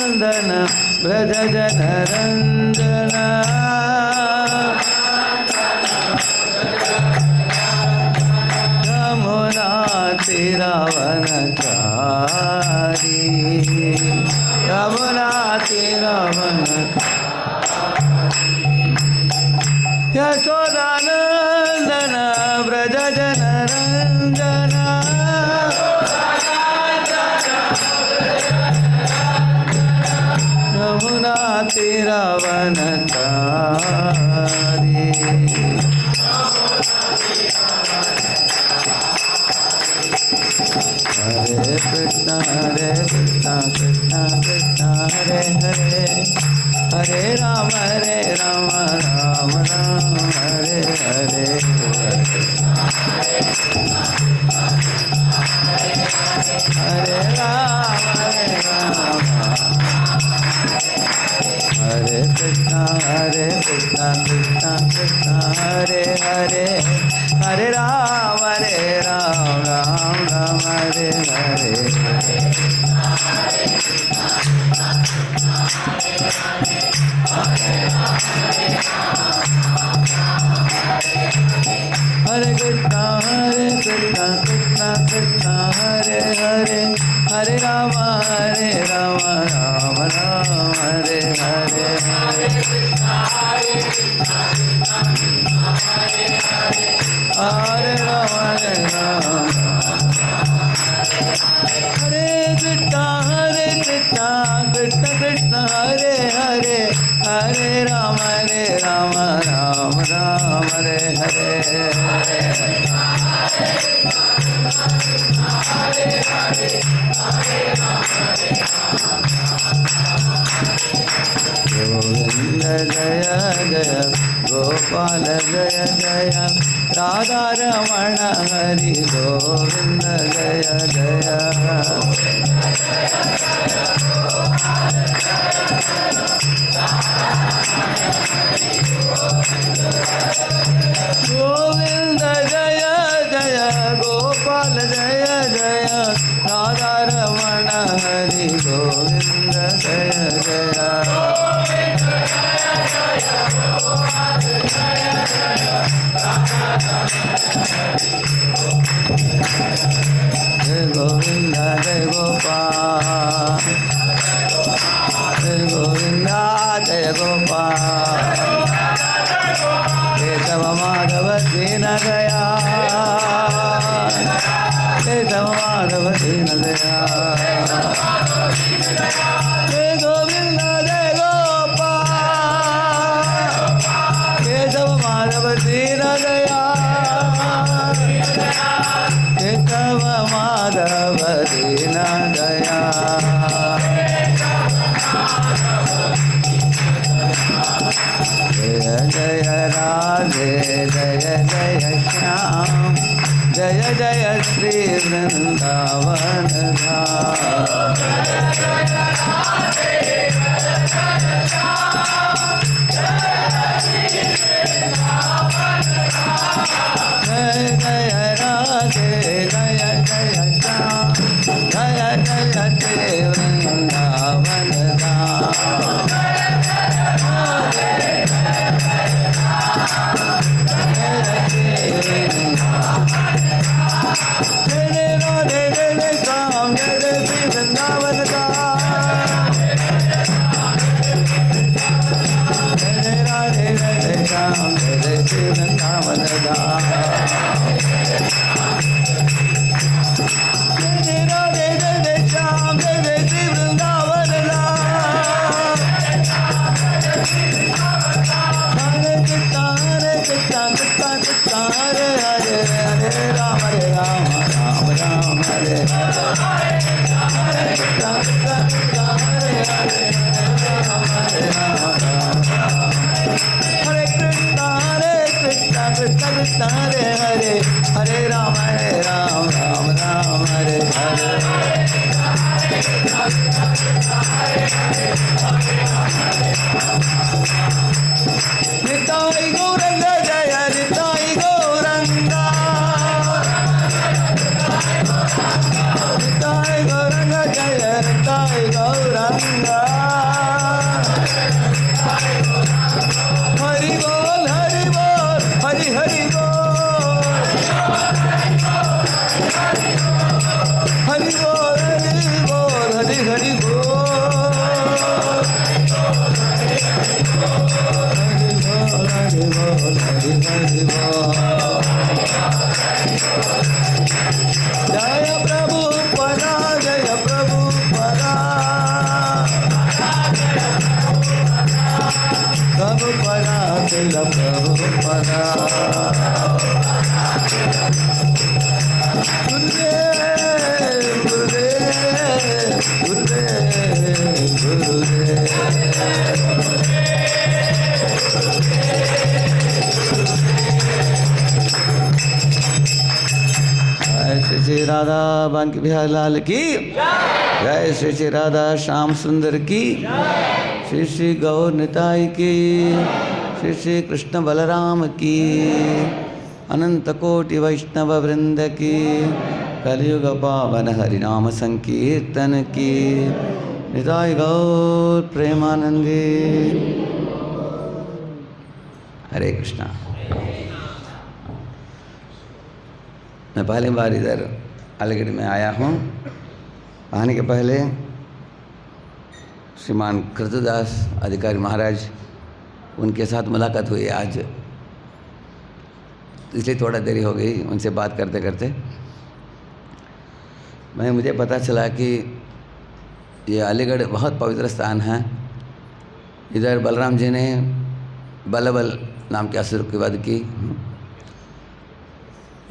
नंदन व्रज जन रंजन यमुना तीरावनचारी यमुना तीरावन यशोदानंदन व्रज जन रंजन यमुना तीरावनचारी हरे कृष्ण कृष्ण कृष्ण हरे हरे हरे राम राम राम हरे हरे हरे राम हरे कृष्ण कृष्ण कृष्ण हरे हरे हरे राम राम राम हरे हरे हरे कृष्ण कृष्ण कृष्ण हरे हरे हरे राम राम राम हरे हरे हरे राम हरे कृष्ण कृष्ण कृष्ण हरे हरे हरे राम राम राम हरे हरे गोविंद जय जय गोपाल जय जय राधा रमण हरि गोविंद जय जय गोविंद जय जय गोपाल जय जय राधा रमण हरि गोविंद जय जय जय गोविंद जय गोपाल जय गोविंद जय गोपाल केशव माधव दीन गया केशव माधव दीन गया जय गोविंद जय गोपाल केशव माधव दीन गया केशव माधव दीन गया जय जय राधे जय जय श्याम जय जय श्री वृंदावन धाम जय जय राधे जय जय श्याम जय जय श्री वृंदावन धाम हरे हरे हरे राम राम राम हरे हरे निताई गौरंग जय निताई गौरंग निताई गौरंग जय निताई गौरंग जय प्रभु पदा, जय प्रभु पदा, प्रभु पदा, जय प्रभु पदा। गुरुदेव गुरुदेव गुरुदेव गुरुदेव। जय श्री राधा बांकी बिहारी लाल की जय, श्री श्री राधा श्याम सुंदर की, श्री श्री गौर निताई की, श्री श्री कृष्ण बलराम की, अनंत कोटि वैष्णव वृंद की, कलयुग पावन हरिनाम संकीर्तन की, निताई गौर प्रेमानंदी। हरे कृष्णा। मैं पहली बार इधर अलीगढ़ में आया हूँ। आने के पहले श्रीमान कृतदास अधिकारी महाराज, उनके साथ मुलाकात हुई आज, इसलिए थोड़ा देरी हो गई उनसे बात करते करते। मुझे पता चला कि ये अलीगढ़ बहुत पवित्र स्थान है। इधर बलराम जी ने बल्लबल नाम के असुर की वध की।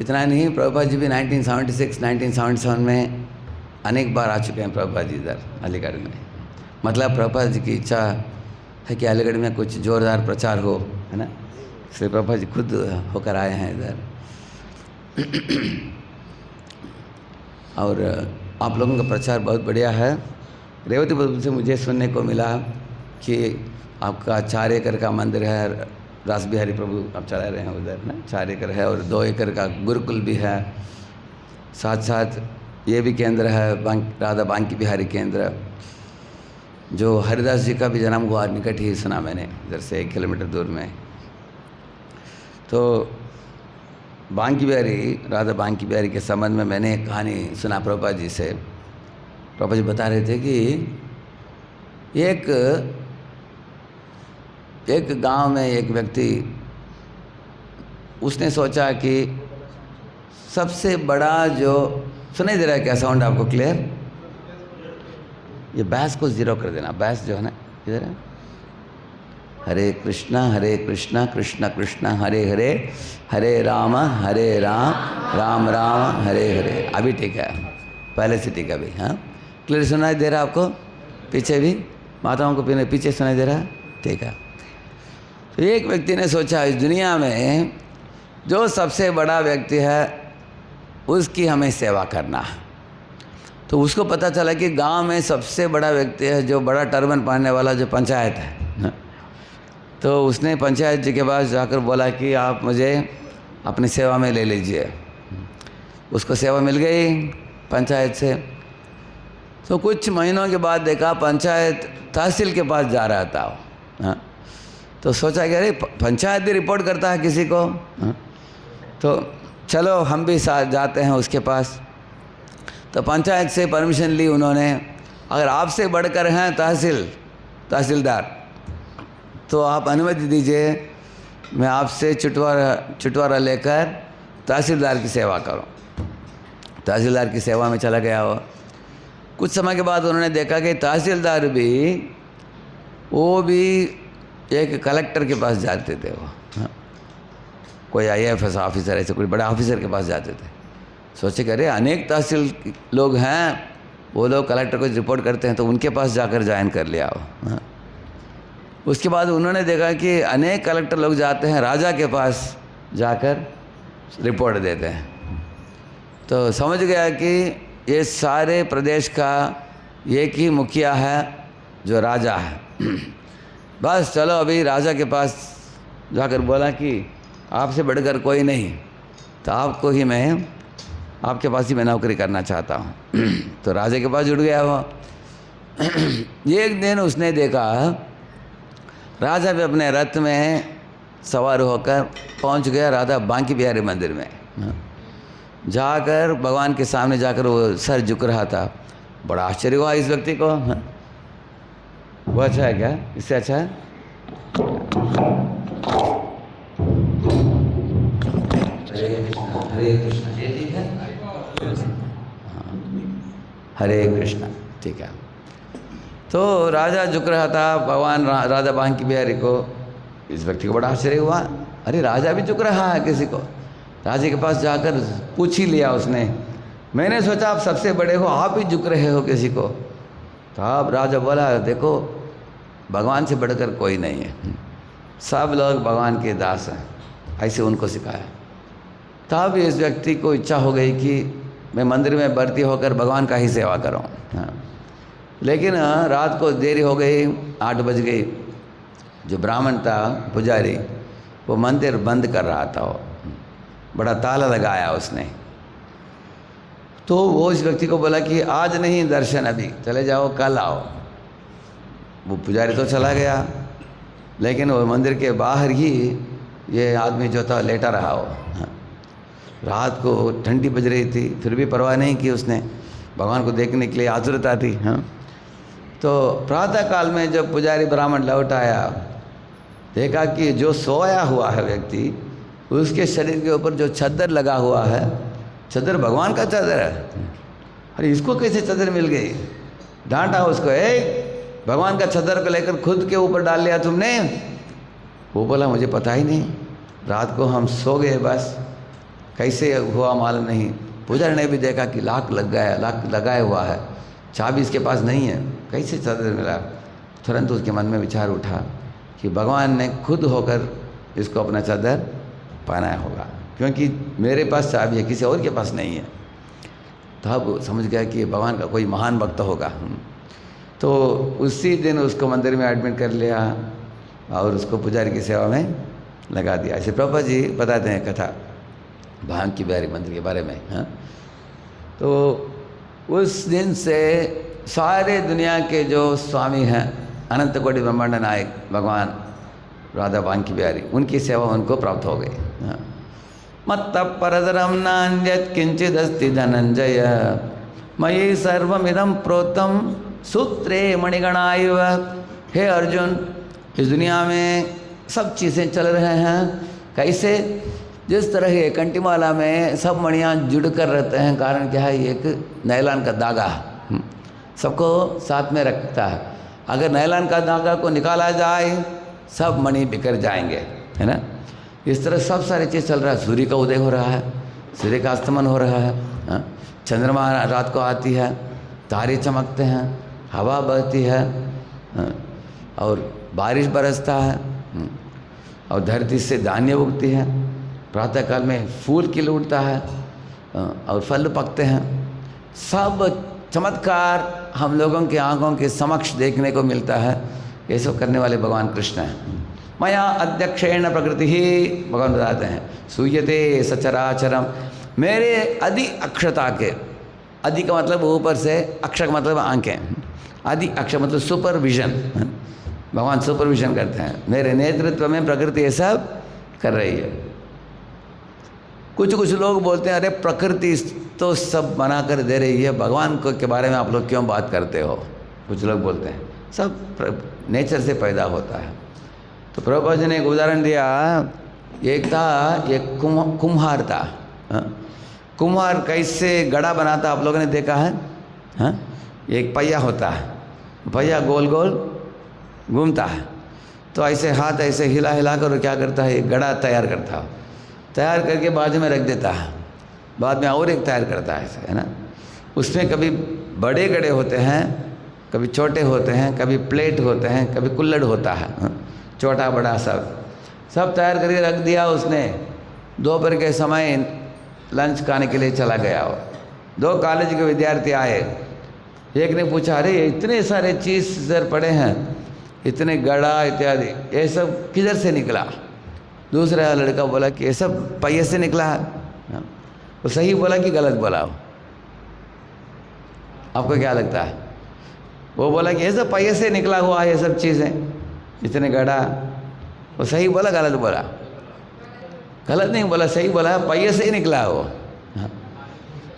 इतना नहीं, प्रभुपाद जी भी 1976-1977 में अनेक बार आ चुके हैं प्रभुपाद जी इधर अलीगढ़ में। मतलब प्रभुपाद जी की इच्छा है कि अलीगढ़ में कुछ जोरदार प्रचार हो, है ना, इसलिए प्रभुपाद जी खुद होकर आए हैं इधर। और आप लोगों का प्रचार बहुत बढ़िया है। रेवती से मुझे सुनने को मिला कि आपका 4 एकड़ का मंदिर है, रास बिहारी प्रभु आप चला रहे हैं उधर ना, 4 एकड़ है, और 2 एकड़ का गुरुकुल भी है। साथ साथ ये भी केंद्र है राधा बांकी बिहारी केंद्र, जो हरिदास जी का भी जन्म हुआ निकट ही सुना मैंने, इधर से 1 किलोमीटर दूर में। तो बांकी बिहारी, राधा बांकी बिहारी के संबंध में मैंने एक कहानी सुना प्रभुपाद जी से। प्रभुपाद जी बता रहे थे कि एक गांव में एक व्यक्ति, उसने सोचा कि सबसे बड़ा जो, सुनाई दे रहा है क्या साउंड आपको क्लियर? ये बैस को 0 कर देना, बैस जो है ना इधर है। हरे कृष्णा कृष्ण कृष्ण हरे हरे, हरे राम राम राम हरे हरे। अभी ठीक है, पहले से ठीक है अभी। हाँ, क्लियर सुनाई दे रहा है आपको? पीछे भी माताओं को पीछे सुनाई दे रहा है? ठीक है। तो एक व्यक्ति ने सोचा इस दुनिया में जो सबसे बड़ा व्यक्ति है उसकी हमें सेवा करना। तो उसको पता चला कि गांव में सबसे बड़ा व्यक्ति है जो बड़ा टर्बन पहनने वाला, जो पंचायत है। तो उसने पंचायत जी के पास जाकर बोला कि आप मुझे अपनी सेवा में ले लीजिए। उसको सेवा मिल गई पंचायत से। तो कुछ महीनों के बाद देखा पंचायत तहसील के पास जा रहा था। हाँ, तो सोचा कि अरे पंचायत भी रिपोर्ट करता है किसी को। हाँ, तो चलो हम भी साथ जाते हैं उसके पास। तो पंचायत से परमिशन ली उन्होंने, अगर आपसे बढ़कर हैं तहसीलदार, तो आप अनुमति दीजिए मैं आपसे छुटवारा लेकर तहसीलदार की सेवा करूं। तहसीलदार की सेवा में चला गया वो। कुछ समय के बाद उन्होंने देखा कि तहसीलदार भी, वो भी एक कलेक्टर के पास जाते थे। वो हाँ, कोई IAFS ऑफिसर, ऐसे कोई बड़े ऑफिसर के पास जाते थे। सोचे कि अरे अनेक तहसील लोग हैं, वो लोग कलेक्टर को रिपोर्ट करते हैं, तो उनके पास जाकर ज्वाइन कर लिया वो। हाँ, उसके बाद उन्होंने देखा कि अनेक कलेक्टर लोग जाते हैं राजा के पास जाकर रिपोर्ट देते हैं। तो समझ गया कि ये सारे प्रदेश का एक ही मुखिया है जो राजा है। बस चलो अभी राजा के पास जाकर बोला कि आपसे बढ़कर कोई नहीं, तो आपके पास ही मैं नौकरी करना चाहता हूँ। तो राजा के पास जुड़ गया वो। एक दिन उसने देखा राजा भी अपने रथ में सवार होकर पहुँच गया राधा बांकी बिहारी मंदिर में। जाकर भगवान के सामने जाकर वो सर झुक रहा था। बड़ा आश्चर्य हुआ इस व्यक्ति को। वो अच्छा है क्या? इससे अच्छा है? हरे कृष्ण, ये ठीक है। हाँ, हरे कृष्ण, ठीक है। तो राजा झुक रहा था भगवान राधा बांकी बिहारी को। इस व्यक्ति को बड़ा आश्चर्य हुआ, अरे राजा भी झुक रहा है किसी को। राजा के पास जाकर पूछ ही लिया उसने, मैंने सोचा आप सबसे बड़े हो, आप ही झुक रहे हो किसी को। तो अब राजा बोला, देखो भगवान से बढ़कर कोई नहीं है, सब लोग भगवान के दास हैं, ऐसे उनको सिखाया। तब इस व्यक्ति को इच्छा हो गई कि मैं मंदिर में भर्ती होकर भगवान का ही सेवा करूं। हाँ। लेकिन रात को देरी हो गई, 8 बज गई। जो ब्राह्मण था पुजारी, वो मंदिर बंद कर रहा था, वो बड़ा ताला लगाया उसने। तो वो इस व्यक्ति को बोला कि आज नहीं दर्शन, अभी चले जाओ, कल आओ। वो पुजारी तो चला गया, लेकिन वो मंदिर के बाहर ही ये आदमी जो था लेटा रहा हो। हाँ। रात को ठंडी बज रही थी, फिर भी परवाह नहीं की उसने, भगवान को देखने के लिए आतुरता थी। हाँ। तो प्रातः काल में जब पुजारी ब्राह्मण लौट आया, देखा कि जो सोया हुआ है व्यक्ति, उसके शरीर के ऊपर जो चादर लगा हुआ है, चादर भगवान का चादर है। अरे इसको कैसे चादर मिल गई? डांटा उसको, भगवान का चादर को लेकर खुद के ऊपर डाल लिया तुमने। वो बोला मुझे पता ही नहीं, रात को हम सो गए, बस कैसे हुआ मालूम नहीं। पुजारी ने भी देखा कि लाख लगाया हुआ है, चाबी इसके पास नहीं है, कैसे चादर मिला। तुरंत उसके मन में विचार उठा कि भगवान ने खुद होकर इसको अपना चादर पहनाया होगा, क्योंकि मेरे पास चाबी है, किसी और के पास नहीं है। तब समझ गया कि भगवान का कोई महान भक्त होगा। तो उसी दिन उसको मंदिर में एडमिट कर लिया और उसको पुजारी की सेवा में लगा दिया। ऐसे प्रभुपाद जी बताते हैं कथा बांकी बिहारी मंदिर के बारे में। हाँ। तो उस दिन से सारे दुनिया के जो स्वामी हैं, अनंत कोटि ब्रह्मांड नायक भगवान राधा बांकी बिहारी, उनकी सेवा उनको प्राप्त हो गई। हाँ। मत्तः परतरं नान्यत् किंचिदस्ति धनंजय, मयि सर्वमिदं प्रोतं सूत्रे मणिगणा इव। हे अर्जुन, इस दुनिया में सब चीज़ें चल रहे हैं, कैसे? जिस तरह ये कंटीमाला में सब मणियाँ जुड़ कर रहते हैं, कारण क्या है? एक नैलान का धागा सबको साथ में रखता है। अगर नैलान का धागा को निकाला जाए, सब मणि बिखर जाएंगे, है ना? इस तरह सब सारी चीज़ चल रहा है। सूर्य का उदय हो रहा है, सूर्य का अस्तमन हो रहा है, हाँ? चंद्रमा रात को आती है, तारे चमकते हैं, हवा बहती है, हाँ? और बारिश बरसता है, और धरती से धान्य उगती है। प्रातःकाल में फूल खिल उठता है, और फल पकते हैं। सब चमत्कार हम लोगों की आंखों के समक्ष देखने को मिलता है। ये सब करने वाले भगवान कृष्ण हैं। मया अध्यक्षेण प्रकृति ही, भगवान बताते हैं, सूयते सचराचरम। मेरे अधि अक्षता के, अधि का मतलब ऊपर से, अक्षर का मतलब आंखें, अधि अक्षर मतलब सुपरविजन। भगवान सुपरविजन करते हैं, मेरे नेतृत्व में प्रकृति ये सब कर रही है। कुछ लोग बोलते हैं, अरे प्रकृति तो सब बना कर दे रही है, भगवान को के बारे में आप लोग क्यों बात करते हो? कुछ लोग बोलते हैं सब नेचर से पैदा होता है। तो प्रभुपाद जी ने एक उदाहरण दिया। एक था, एक कुम्हार था। कुम्हार कैसे घड़ा बनाता, आप लोगों ने देखा है? हाँ, एक पहिया होता है, पहिया गोल गोल घूमता है, तो ऐसे हाथ ऐसे हिला हिला कर क्या करता है, एक घड़ा तैयार करता है। तैयार करके बाजू में रख देता है, बाद में और एक तैयार करता है, ऐसे, है ना? उसमें कभी बड़े घड़े होते हैं, कभी छोटे होते हैं, कभी प्लेट होते हैं, कभी कुल्हड़ होता है, छोटा बड़ा सब तैयार करके रख दिया उसने। दोपहर के समय लंच खाने के लिए चला गया। 2 कॉलेज के विद्यार्थी आए। एक ने पूछा, अरे इतने सारे चीज़ सर पड़े हैं, इतने घड़ा इत्यादि, ये सब किधर से निकला? दूसरा लड़का बोला कि ये सब पहिए से निकला है। वो सही बोला कि गलत बोला? आपको क्या लगता है? वो बोला कि ये सब पहिए से निकला हुआ है, ये सब चीज़ें, इतने घड़ा। वो सही बोला गलत बोला? गलत नहीं बोला, सही बोला, पहिए से ही निकला वो।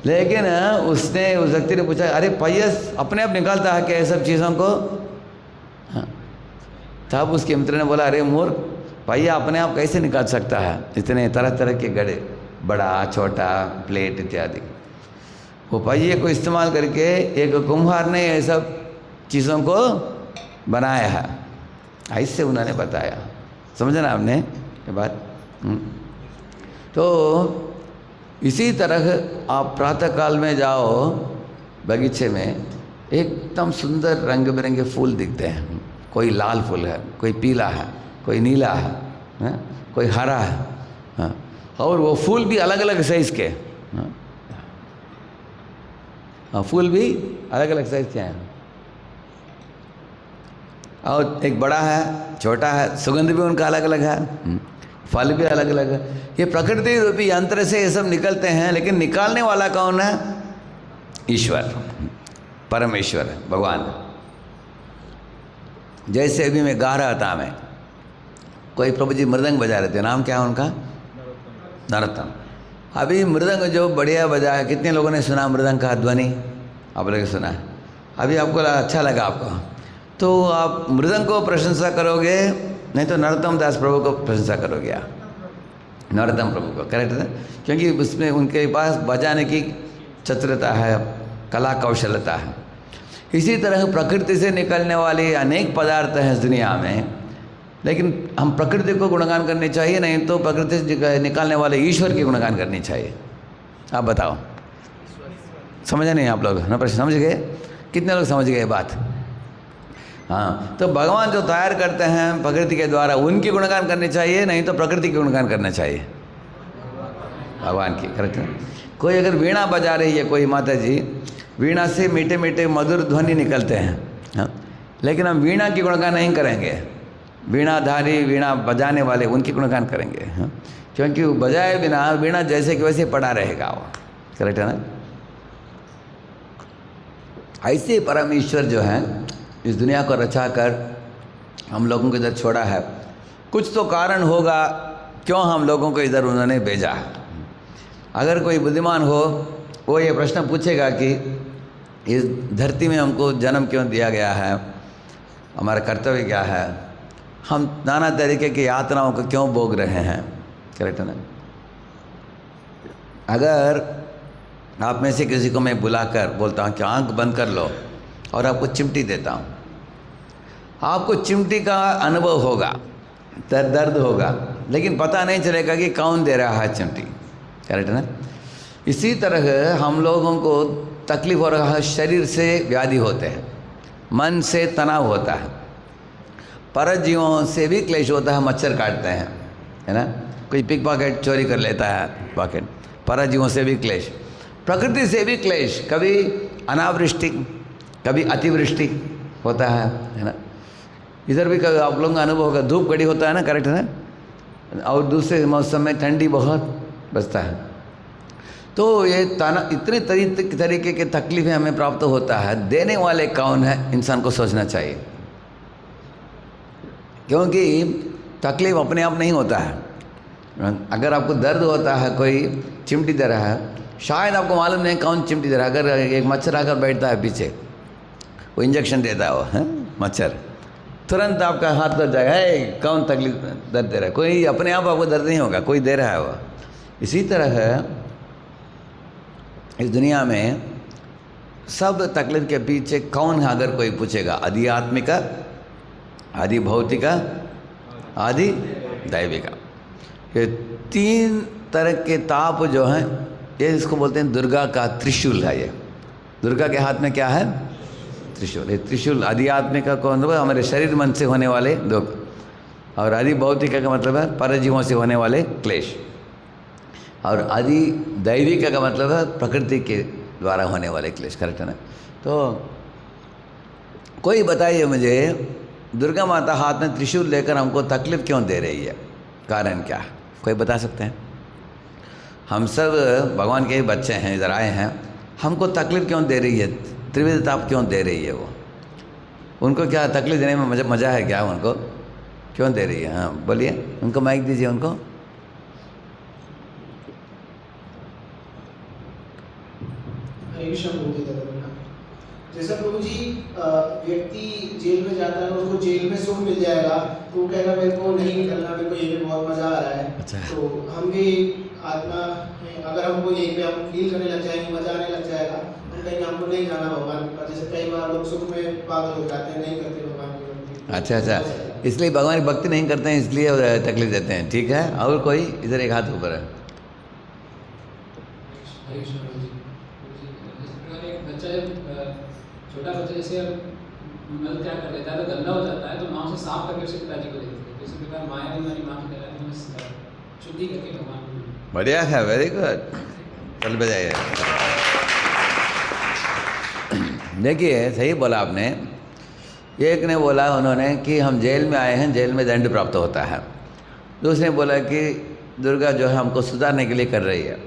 लेकिन उसने, उस व्यक्ति ने पूछा, अरे पहिया अपने आप निकालता है क्या ये सब चीज़ों को? हाँ। तब उसके मित्र ने बोला, अरे मूर्ख, पहिया अपने आप कैसे निकाल सकता है? इतने तरह तरह के गड़े, बड़ा छोटा प्लेट इत्यादि, वो पहिए को इस्तेमाल करके एक कुम्हार ने ये सब चीज़ों को बनाया है। ऐसे उन्होंने बताया। समझा ना आपने ये बात? तो इसी तरह आप प्रातःकाल में जाओ बगीचे में, एकदम सुंदर रंग बिरंगे फूल दिखते हैं। कोई लाल फूल है, कोई पीला है, कोई नीला है, कोई हरा है, हाँ? और वो फूल भी अलग अलग साइज़ के, हाँ, फूल भी अलग अलग साइज़ के हैं। और एक बड़ा है, छोटा है, सुगंध भी उनका अलग अलग है, फल भी अलग अलग है। ये प्रकृति रूपी यंत्र से ये सब निकलते हैं, लेकिन निकालने वाला कौन है? ईश्वर, परमेश्वर है, भगवान। जैसे अभी मैं गा रहा था, मैं कोई प्रभु जी मृदंग बजा रहे थे, नाम क्या है उनका? नरोत्तम। अभी मृदंग जो बढ़िया बजाया, कितने लोगों ने सुना मृदंग का ध्वनि? आप लोगों ने सुना है? अभी आपको अच्छा लगा आपको, तो आप मृदंग को प्रशंसा करोगे, नहीं तो नरोत्तम दास प्रभु को प्रशंसा करोगे आप? नरोत्तम प्रभु को, करेक्ट है? क्योंकि उसमें उनके पास बजाने की चतुरता है, कला कौशलता है। इसी तरह प्रकृति से निकलने वाले अनेक पदार्थ हैं इस दुनिया में, लेकिन हम प्रकृति को गुणगान करनी चाहिए, नहीं तो प्रकृति से निकालने वाले ईश्वर की गुणगान करनी चाहिए। आप बताओ, समझे नहीं आप लोग ना? प्रश्न समझ गए? कितने लोग समझ गए बात? हाँ, तो भगवान जो तैयार करते हैं प्रकृति के द्वारा, उनकी गुणगान करनी चाहिए, नहीं तो प्रकृति की गुणगान करना चाहिए, भगवान की। करेक्ट है? कोई अगर वीणा बजा रही है कोई माता जी, वीणा से मीठे मीठे मधुर ध्वनि निकलते हैं, हाँ? लेकिन हम वीणा की गुणगान नहीं करेंगे, वीणाधारी, वीणा बजाने वाले, उनकी गुणगान करेंगे, हाँ? क्योंकि वो बजाए बिना वीणा जैसे कि वैसे पड़ा रहेगा वो। करेक्ट है ना? ऐसे परमेश्वर जो है इस दुनिया को रचा कर हम लोगों को इधर छोड़ा है। कुछ तो कारण होगा क्यों हम लोगों को इधर उन्होंने भेजा। अगर कोई बुद्धिमान हो, वो ये प्रश्न पूछेगा कि इस धरती में हमको जन्म क्यों दिया गया है, हमारा कर्तव्य क्या है, हम नाना तरीके की यातनाओं को क्यों भोग रहे हैं। करेक्ट है ना? अगर आप में से किसी को मैं बुलाकर बोलता हूँ कि आंख बंद कर लो और आपको चिमटी देता हूँ, आपको चिमटी का अनुभव होगा, दर्द होगा, लेकिन पता नहीं चलेगा कि कौन दे रहा है चिमटी। करेक्ट है ना? इसी तरह हम लोगों को तकलीफ हो रहा है, शरीर से व्याधि होते हैं, मन से तनाव होता है, परजीवों से भी क्लेश होता है, मच्छर काटते हैं, है ना? कोई पिक पॉकेट चोरी कर लेता है पॉकेट, परजीवों से भी क्लेश, प्रकृति से भी क्लेश, कभी अनावृष्टि, कभी अतिवृष्टि होता है ना? इधर भी कभी आप लोगों का अनुभव होगा, धूप कड़ी होता है ना, करेक्ट है ना? और दूसरे मौसम में ठंडी बहुत बचता है। तो ये इतने तरीके के तकलीफें हमें प्राप्त होता है, देने वाले कौन है इंसान को सोचना चाहिए। क्योंकि तकलीफ अपने आप नहीं होता है। अगर आपको दर्द होता है, कोई चिमटी दे रहा है, शायद आपको मालूम नहीं कौन चिमटी दे रहा है। अगर एक मच्छर आकर बैठता है पीछे, वो इंजेक्शन देता है, वो है मच्छर, तुरंत आपका हाथ दर्द जाएगा, है कौन तकलीफ दर्द दे रहा है। कोई अपने आप आपको दर्द नहीं होगा, कोई दे रहा है वो। इसी तरह इस दुनिया में सब तकलीफ के पीछे कौन है अगर कोई पूछेगा? आदि आत्मिका, आदि भौतिका, आदि दैविका। ये तीन तरह के ताप जो हैं, ये इसको बोलते हैं दुर्गा का त्रिशूल है। ये दुर्गा के हाथ में क्या है? त्रिशूल। ये त्रिशूल आदि आत्मिका को मतलब हमारे शरीर मन से होने वाले दुख, और आदि भौतिका का मतलब है परजीवों से होने वाले क्लेश, और आदि दैविका का मतलब है प्रकृति के द्वारा होने वाले क्लेश। करेक्ट है ना? तो कोई बताइए मुझे, दुर्गा माता हाथ में त्रिशूल लेकर हमको तकलीफ क्यों दे रही है? कारण क्या है? कोई बता सकते हैं? हम सब भगवान के ही बच्चे हैं, इधर आए हैं, हमको तकलीफ क्यों दे रही है? त्रिविध ताप क्यों दे रही है? वो उनको क्या तकलीफ देने में मज़ा है क्या? उनको क्यों दे रही है? हाँ बोलिए, उनको माइक दीजिए उनको। जैसा प्रभु जी व्यक्ति जेल में जाता है, उसको जेल में सुख मिल जाएगा तो वो कहेगा मेरे को नहीं निकलना, मेरे को ये भी बहुत मज़ा आ रहा है। अच्छा। तो हम भी आत्मा हैं, अगर हमको यहीं पे हम फील करने लग जाएंगे, मज़ा आने लग जाएगा, तो कहीं हमको नहीं जाना भगवान के पास। जैसे कई बार लोग सुख में पागल हो जाते हैं, नहीं करते भगवान की भक्ति। अच्छा अच्छा, इसलिए भगवान की भक्ति नहीं करते हैं, इसलिए तकलीफ देते हैं। ठीक है, और कोई इधर एक हाथ ऊपर है। छोटा बच्चा जैसे मल क्या कर देता है तो गंदा हो जाता है, तो माँ उसे साफ करके उसके पिताजी को देती है। इसी प्रकार माया भी हमारी माँ की तरह है, शुद्धि करके भगवान को। बढ़िया है, वेरी गुड, चल बजाइए। देखिए सही बोला आपने। एक ने बोला उन्होंने कि हम जेल में आए हैं, जेल में दंड प्राप्त होता है। दूसरे ने बोला कि दुर्गा जो है हमको सुधारने के लिए कर रही है।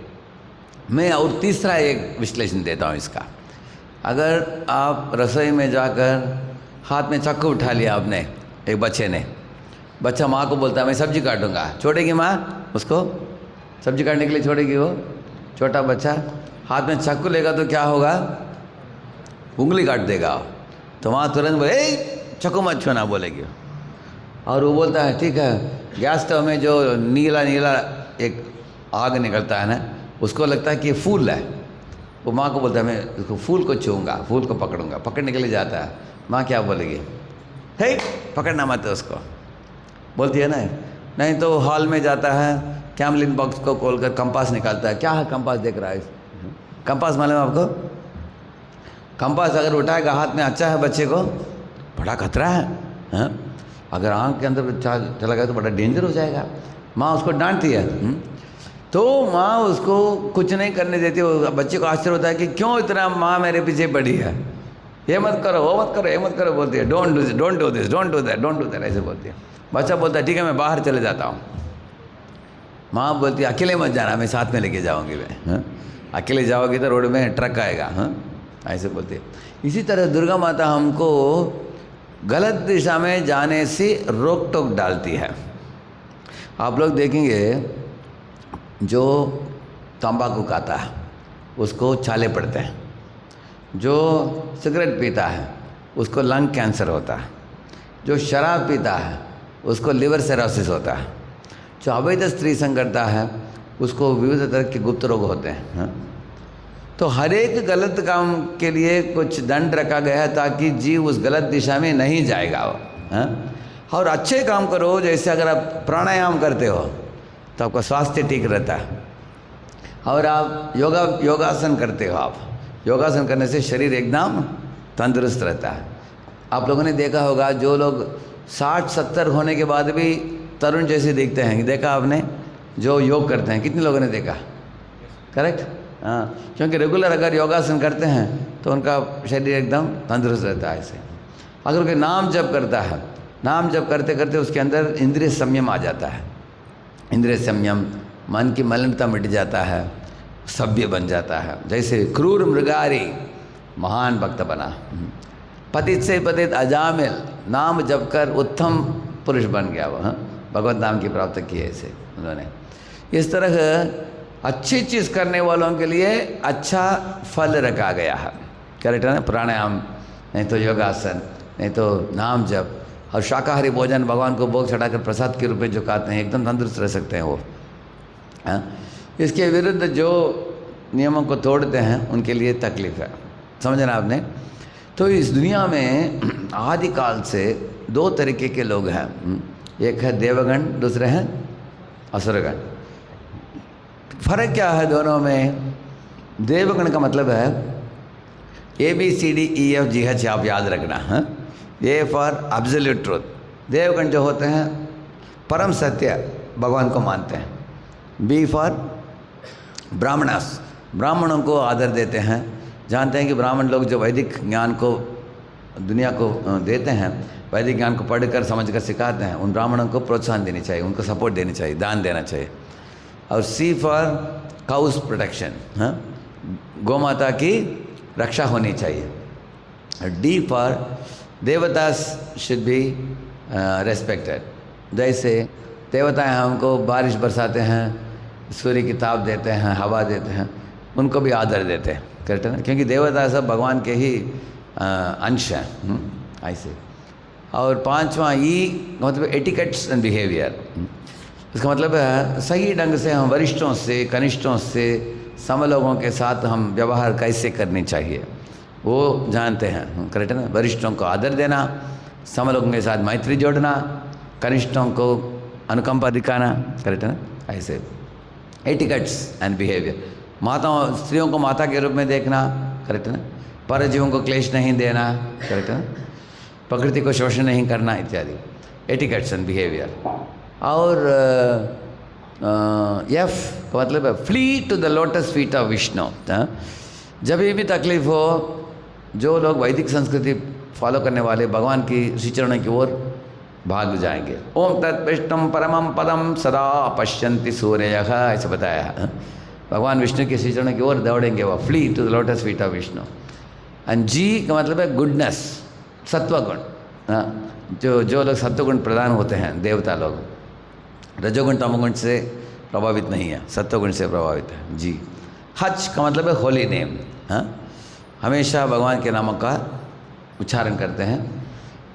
मैं और तीसरा एक विश्लेषण देता हूँ इसका। अगर आप रसोई में जाकर हाथ में चाकू उठा लिया आपने, एक बच्चे ने, बच्चा माँ को बोलता है मैं सब्जी काटूंगा, छोड़ेगी माँ उसको? सब्जी काटने के लिए छोड़ेगी वो? छोटा बच्चा हाथ में चाकू लेगा तो क्या होगा? उंगली काट देगा। तो वहाँ तुरंत बोले चाकू मत छूना बोलेगी। और वो बोलता है ठीक है, गैस स्टोव में जो नीला नीला एक आग निकलता है ना, उसको लगता है कि ये फूल है। वो माँ को बोलता है मैं उसको फूल को छूऊंगा, फूल को पकड़ूंगा, पकड़ने के लिए जाता है। माँ क्या बोलेगी? हे पकड़ना मत उसको, बोलती है ना। नहीं तो हॉल में जाता है, कैमलिन बॉक्स को खोलकर कंपास निकालता है। क्या है कंपास देख रहा है? कंपास मालूम है आपको? कंपास अगर उठाएगा हाथ में, अच्छा है बच्चे को, बड़ा खतरा है, हाँ? अगर आँख के अंदर चला गया तो बड़ा डेंजर हो जाएगा। माँ उसको डांटती है। तो माँ उसको कुछ नहीं करने देती। वो बच्चे को आश्चर्य होता है कि क्यों इतना माँ मेरे पीछे पड़ी है, ये मत करो, वो मत करो, ये मत करो, बोलती है don't do this, don't do this, don't do that, don't do that, ऐसे बोलती है। बच्चा बोलता है ठीक है मैं बाहर चले जाता हूँ। माँ बोलती है अकेले मत जाना, मैं साथ में लेके जाऊँगी मैं, हाँ? अकेले जाओगी तो रोड में ट्रक आएगा, हाँ? ऐसे बोलती है। इसी तरह दुर्गा माता हमको गलत दिशा में जाने से रोक टोक डालती है। आप लोग देखेंगे जो तंबाकू खाता है उसको छाले पड़ते हैं, जो सिगरेट पीता है उसको लंग कैंसर होता है, जो शराब पीता है उसको लिवर सिरोसिस होता है, जो अवैध स्त्री संग करता है उसको विविध तरह के गुप्त रोग होते हैं, हाँ? तो हर एक गलत काम के लिए कुछ दंड रखा गया है ताकि जीव उस गलत दिशा में नहीं जाएगा वो, हाँ? और अच्छे काम करो, जैसे अगर आप प्राणायाम करते हो तो आपका स्वास्थ्य ठीक रहता है। और आप योगासन करते हो, आप योगासन करने से शरीर एकदम तंदुरुस्त रहता है। आप लोगों ने देखा होगा जो लोग 60-70 होने के बाद भी तरुण जैसे दिखते हैं, देखा आपने? जो योग करते हैं, कितने लोगों ने देखा? करेक्ट, हाँ, क्योंकि रेगुलर अगर योगासन करते हैं तो उनका शरीर एकदम तंदुरुस्त रहता है। ऐसे अगर कोई नाम जप करता है, नाम जप करते करते उसके अंदर इंद्रिय संयम आ जाता है। इंद्रिय संयम, मन की मलिनता मिट जाता है, सभ्य बन जाता है। जैसे क्रूर मृगारी महान भक्त बना, पतित से पतित अजामिल नाम जप कर उत्तम पुरुष बन गया वो, हाँ? भगवत नाम की प्राप्त की है इसे उन्होंने। इस तरह अच्छी चीज़ करने वालों के लिए अच्छा फल रखा गया है। करेक्ट है ना? प्राणायाम, नहीं तो योगासन, नहीं तो नाम जप, और शाकाहारी भोजन भगवान को भोग चढ़ाकर प्रसाद के रूप में जो खाते हैं एकदम तंदुरुस्त रह सकते हैं वो, हाँ? इसके विरुद्ध जो नियमों को तोड़ते हैं उनके लिए तकलीफ है, समझना आपने? तो इस दुनिया में आदिकाल से 2 तरीके के लोग हैं, एक है देवगण, दूसरे हैं असुरगण। फर्क क्या है दोनों में? देवगण का मतलब है ABCDEFGH, आप याद रखना, हाँ? A for absolute truth. Devgan जो होते हैं परम सत्य भगवान को मानते हैं। बी फॉर ब्राह्मणास, ब्राह्मणों को आदर देते हैं, जानते हैं कि ब्राह्मण लोग जो वैदिक ज्ञान को दुनिया को देते हैं, वैदिक ज्ञान को पढ़कर समझकर सिखाते हैं, उन ब्राह्मणों को प्रोत्साहन देनी चाहिए, उनको सपोर्ट देनी चाहिए, दान देना चाहिए। और सी फॉर काउस प्रोटेक्शन, हाँ? गौ माता की रक्षा होनी चाहिए। D for देवतास should be respected. जैसे देवताएं हमको बारिश बरसाते हैं, सूर्य की ताप देते हैं, हवा देते हैं, उनको भी आदर देते हैं। करेक्ट है ना? क्योंकि देवता सब भगवान के ही अंश हैं, ऐसे। और पांचवा ई मतलब एटिकेट्स एंड बिहेवियर। इसका मतलब है सही ढंग से हम वरिष्ठों से, कनिष्ठों से, सम लोगों के साथ हम व्यवहार कैसे करनी चाहिए वो जानते हैं, करेक्ट है ना। वरिष्ठों को आदर देना, सम लोगों के साथ मैत्री जोड़ना, कनिष्ठों को अनुकंपा दिखाना, करेक्ट है ना। ऐसे एटिकेट्स एंड बिहेवियर। माताओं, स्त्रियों को माता के रूप में देखना, करेक्ट है ना। परजीवों को क्लेश नहीं देना, करेक्ट है ना। प्रकृति को शोषण नहीं करना इत्यादि, एटिकेट्स एंड बिहेवियर। और एफ का मतलब है flee to the lotus feet of Vishnu. जब भी तकलीफ हो, जो लोग वैदिक संस्कृति फॉलो करने वाले भगवान की श्री चरणों की ओर भाग जाएंगे। ओम तत्विष्णुम परमम पदम सदा पश्यन्ति सूर्यः, ऐसे बताया है। भगवान विष्णु के श्री चरणों की ओर दौड़ेंगे वो, flee to the lotus feet of Vishnu. And जी का मतलब है गुडनेस, सत्वगुण। जो लोग सत्वगुण प्रदान होते हैं, देवता लोग, रजोगुण तमोगुण से प्रभावित नहीं है, सत्वगुण से प्रभावित है। जी। हज का मतलब है होली नेम। हाँ, हमेशा भगवान के नामों का उच्चारण करते हैं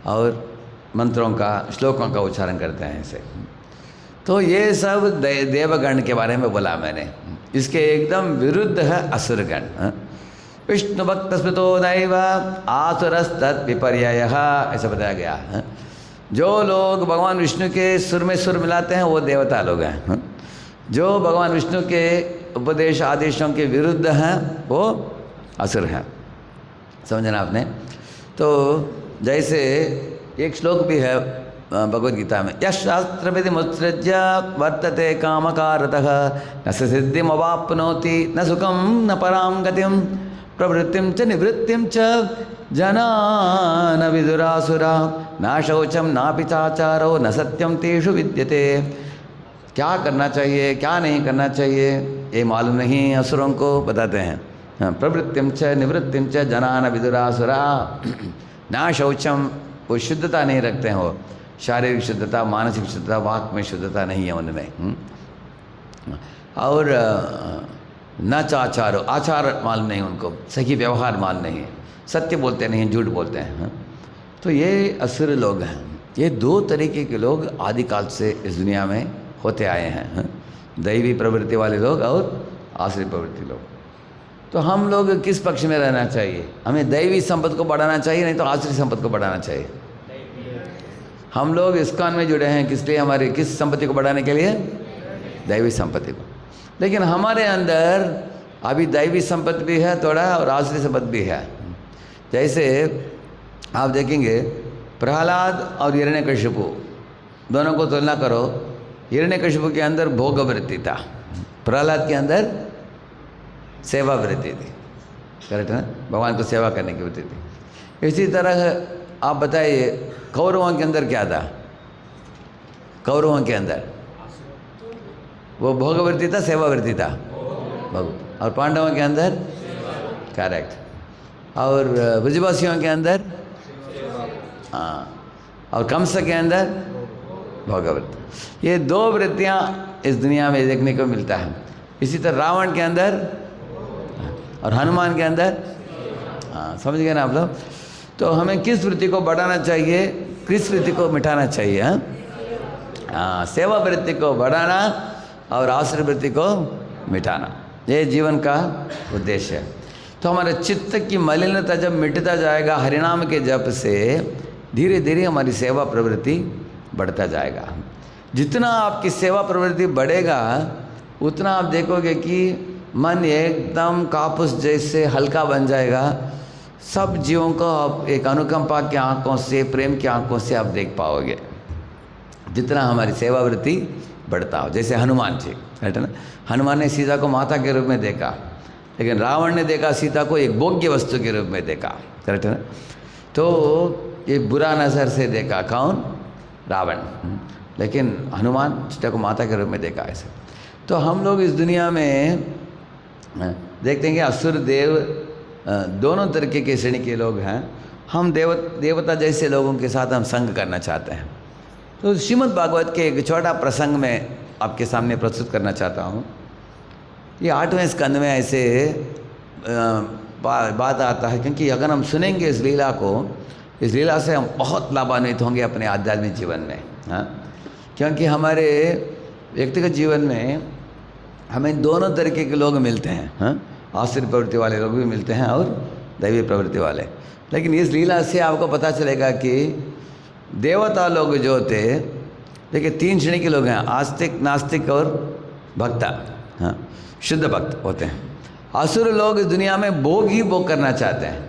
और मंत्रों का, श्लोकों का उच्चारण करते हैं ऐसे। तो ये सब देवगण के बारे में बोला मैंने। इसके एकदम विरुद्ध है असुरगण। विष्णु भक्त स्मृतो दैव आसुरस्तत् विपर्ययः, ऐसा बताया गया है। जो लोग भगवान विष्णु के सुर में सुर मिलाते हैं वो देवता लोग हैं। जो भगवान विष्णु के उपदेश आदेशों के विरुद्ध हैं वो असुर हैं। समझना आपने। तो जैसे एक श्लोक भी है भगवद गीता में, यः शास्त्रविधि मुत्सृज्य वर्तते कामकारतः न स सिद्धिम अवाप्नोति न सुखम न पराम गतिम प्रवृत्तिम च निवृत्तिम च जना न विदुरासुरा न शौचम नापि चाचारो न सत्यम तेषु विद्यते। क्या करना चाहिए, क्या नहीं करना चाहिए, ये मालूम नहीं असुरों को बताते हैं। प्रवृत्तिम च निवृत्तिम च जना न विदुरासुरा। ना शौचम, वो शुद्धता नहीं रखते हैं, वो शारीरिक शुद्धता, मानसिक शुद्धता, वाक में शुद्धता नहीं है उनमें। और न चाचारो, आचार मालूम नहीं उनको, सही व्यवहार मालूम नहीं है, सत्य बोलते नहीं, झूठ बोलते हैं। तो ये असुर लोग हैं। ये दो तरीके के लोग आदिकाल से इस दुनिया में होते आए हैं, दैवी प्रवृत्ति वाले लोग और आसुरी प्रवृत्ति लोग। तो हम लोग किस पक्ष में रहना चाहिए? हमें दैवी संपत्ति को बढ़ाना चाहिए, नहीं तो आसुरी संपत्ति को बढ़ाना चाहिए। हम लोग इस्कॉन में जुड़े हैं किस लिए? हमारी किस संपत्ति को बढ़ाने के लिए? दैवी संपत्ति को। लेकिन हमारे अंदर अभी दैवी संपत्ति भी है थोड़ा और आसुरी संपत्ति भी है। जैसे आप देखेंगे प्रहलाद और हिरण्यकशिपु दोनों को तुलना करो। हिरण्यकशिपु के अंदर भोग वृत्ति था, प्रहलाद के अंदर सेवा वृत्ति थी, करेक्ट है ना? भगवान को सेवा करने की वृत्ति थी। इसी तरह आप बताइए कौरवों के अंदर क्या था? कौरवों के अंदर वो भोग वृत्ति था, सेवा वृत्ति था, भोग। और पांडवों के अंदर करेक्ट। और ब्रजवासियों के अंदर हाँ, और कंस के अंदर भोग वृत्ति। ये दो वृत्तियाँ इस दुनिया में देखने को मिलता है। इसी तरह रावण के अंदर और हनुमान के अंदर, हाँ समझ गए ना आप लोग? तो हमें किस वृत्ति को बढ़ाना चाहिए, किस वृत्ति को मिटाना चाहिए? हाँ, सेवा वृत्ति को बढ़ाना और आसुरी वृत्ति को मिटाना, ये जीवन का उद्देश्य है। तो हमारे चित्त की मलिनता जब मिटता जाएगा हरिनाम के जप से, धीरे धीरे हमारी सेवा प्रवृत्ति बढ़ता जाएगा। जितना आपकी सेवा प्रवृत्ति बढ़ेगा उतना आप देखोगे कि मन एकदम कापूस जैसे हल्का बन जाएगा। सब जीवों को आप एक अनुकंपा की आंखों से, प्रेम की आंखों से आप देख पाओगे जितना हमारी सेवा वृत्ति बढ़ता हो। जैसे हनुमान जी, है ना? हनुमान ने सीता को माता के रूप में देखा, लेकिन रावण ने देखा सीता को एक भोग्य वस्तु के रूप में देखा, करेक्ट है ना? तो ये बुरा नज़र से देखा, कौन? रावण। लेकिन हनुमान सीता को माता के रूप में देखा ऐसे। तो हम लोग इस दुनिया में देखते हैं कि असुर देव दोनों तरीके के श्रेणी के लोग हैं। हम देवता जैसे लोगों के साथ हम संग करना चाहते हैं। तो श्रीमद् भागवत के एक छोटा प्रसंग में आपके सामने प्रस्तुत करना चाहता हूँ। ये 8वें स्कंद में ऐसे बात आता है, क्योंकि अगर हम सुनेंगे इस लीला को इस लीला से हम बहुत लाभान्वित होंगे अपने आध्यात्मिक जीवन में। हाँ, क्योंकि हमारे व्यक्तिगत जीवन में हमें दोनों तरीके के लोग मिलते हैं। हाँ, आसुरी प्रवृत्ति वाले लोग भी मिलते हैं और दैवी प्रवृत्ति वाले। लेकिन इस लीला से आपको पता चलेगा कि देवता लोग जो होते, देखिए 3 श्रेणी के लोग हैं, आस्तिक, नास्तिक और भक्ता। हाँ, शुद्ध भक्त होते हैं। असुर लोग इस दुनिया में भोग ही भोग करना चाहते हैं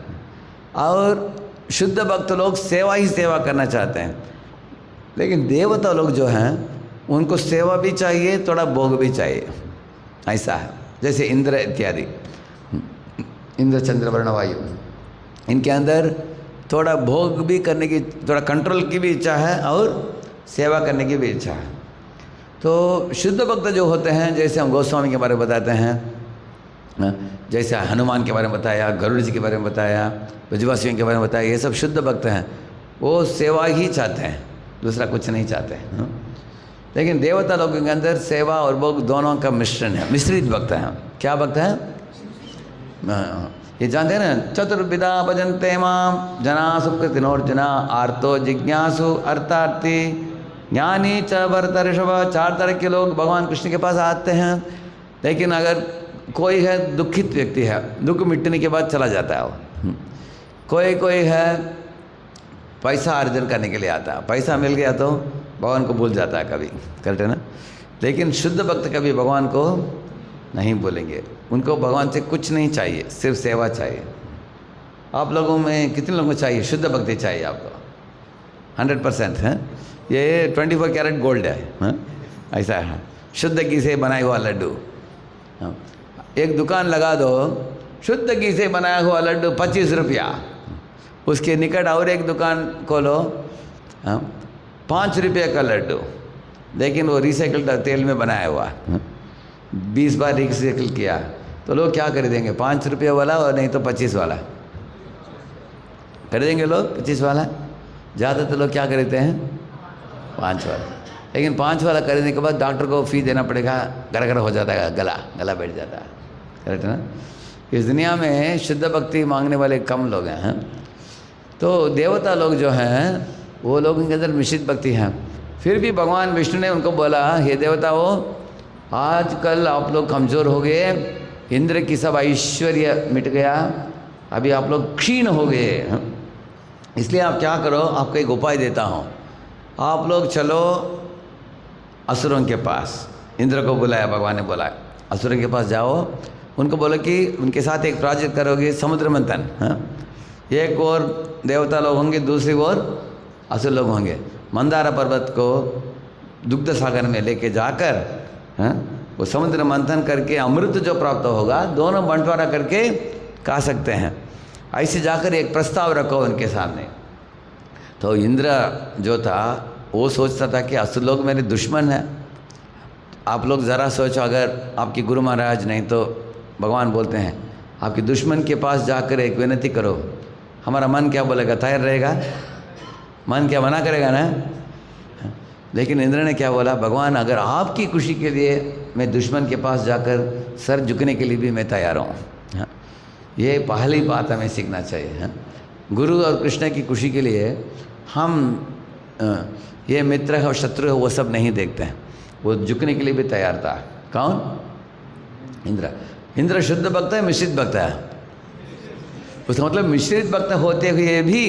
और शुद्ध भक्त लोग सेवा ही सेवा करना चाहते हैं। लेकिन देवता लोग जो हैं उनको सेवा भी चाहिए, थोड़ा भोग भी चाहिए। ऐसा है, जैसे इंद्र इत्यादि, इंद्र, चंद्र, वरुण, वायु, इनके अंदर थोड़ा भोग भी करने की, थोड़ा कंट्रोल की भी इच्छा है और सेवा करने की भी इच्छा है। तो शुद्ध भक्त जो होते हैं, जैसे हम गोस्वामी के बारे में बताते हैं, जैसे हनुमान के बारे में बताया, गरुड़ जी के बारे में बताया, ब्रजवासियों के बारे में बताया, ये सब शुद्ध भक्त हैं। वो सेवा ही चाहते हैं, दूसरा कुछ नहीं चाहते हैं। लेकिन देवता लोगों के अंदर सेवा और भोग दोनों का मिश्रण है, मिश्रित भक्त हैं। क्या भक्त हैं? ये जानते हैं ना, चतुर्विधा भजन्ते माम जना सुकृतिनोर्जना आर्तो जिज्ञासु अर्थार्थी ज्ञानी च भरत ऋषभ। 4 तरह के लोग भगवान कृष्ण के पास आते हैं। लेकिन अगर कोई है दुखित व्यक्ति है, दुख मिटने के बाद चला जाता है वो। कोई है पैसा अर्जन करने के लिए आता है, पैसा मिल गया तो भगवान को भूल जाता है कभी, करेक्ट है ना। लेकिन शुद्ध भक्त कभी भगवान को नहीं बोलेंगे, उनको भगवान से कुछ नहीं चाहिए, सिर्फ सेवा चाहिए। आप लोगों में कितने लोगों को चाहिए? शुद्ध भक्ति चाहिए आपको 100% है। ये 24 कैरेट गोल्ड है, ऐसा है, शुद्ध घी से बनाया हुआ लड्डू। हाँ, एक दुकान लगा दो, शुद्ध घी से बनाया हुआ लड्डू 25 रुपया। उसके निकट और एक दुकान खोलो, 5 रुपये का लड्डू, लेकिन वो रिसाइकल्ड तेल में बनाया हुआ, 20 बार रिसाइकिल किया, तो लोग क्या खरीदेंगे? 5 रुपये वाला और नहीं तो 25 वाला खरीदेंगे लोग। 25 वाला ज़्यादातर लोग क्या खरीदते हैं? 5 वाला। लेकिन 5 वाला खरीदने के बाद डॉक्टर को फी देना पड़ेगा, गरा हो जाता है, गला बैठ जाता है, करेक्ट ना। इस दुनिया में शुद्ध भक्ति मांगने वाले कम लोग हैं। तो देवता लोग जो हैं वो लोगों के अंदर मिश्रित भक्ति हैं। फिर भी भगवान विष्णु ने उनको बोला, हे देवताओं, आजकल आप लोग कमज़ोर हो गए, इंद्र की सब ऐश्वर्य मिट गया, अभी आप लोग क्षीण हो गए। इसलिए आप क्या करो, आपको एक उपाय देता हूँ, आप लोग चलो असुरों के पास। इंद्र को बुलाया, भगवान ने बुलाया, असुरों के पास जाओ, उनको बोलो कि उनके साथ एक प्रोजेक्ट करोगे, समुद्र मंथन। हाँ, एक और देवता लोग होंगे, दूसरी ओर असुर लोग होंगे। मंदारा पर्वत को दुग्ध सागर में लेके जाकर, हाँ, वो समुद्र मंथन करके अमृत जो प्राप्त होगा, दोनों बंटवारा करके खा सकते हैं। ऐसे जाकर एक प्रस्ताव रखो उनके सामने। तो इंद्र जो था वो सोचता था कि असुर लोग मेरे दुश्मन हैं। आप लोग ज़रा सोचो, अगर आपकी गुरु महाराज नहीं तो भगवान बोलते हैं आपके दुश्मन के पास जाकर एक विनती करो, हमारा मन क्या बोलेगा? तैयार रहेगा? मन क्या मना करेगा ना? लेकिन इंद्र ने क्या बोला? भगवान, अगर आपकी खुशी के लिए मैं दुश्मन के पास जाकर सर झुकने के लिए भी मैं तैयार हूँ। ये पहली बात हमें सीखना चाहिए। गुरु और कृष्ण की खुशी के लिए हम ये मित्र है और शत्रु है वो सब नहीं देखते हैं, वो झुकने के लिए भी तैयार था। कौन? इंद्र। इंद्र शुद्ध भक्त है, मिश्रित भक्त है? उसका मतलब मिश्रित भक्त होते हुए भी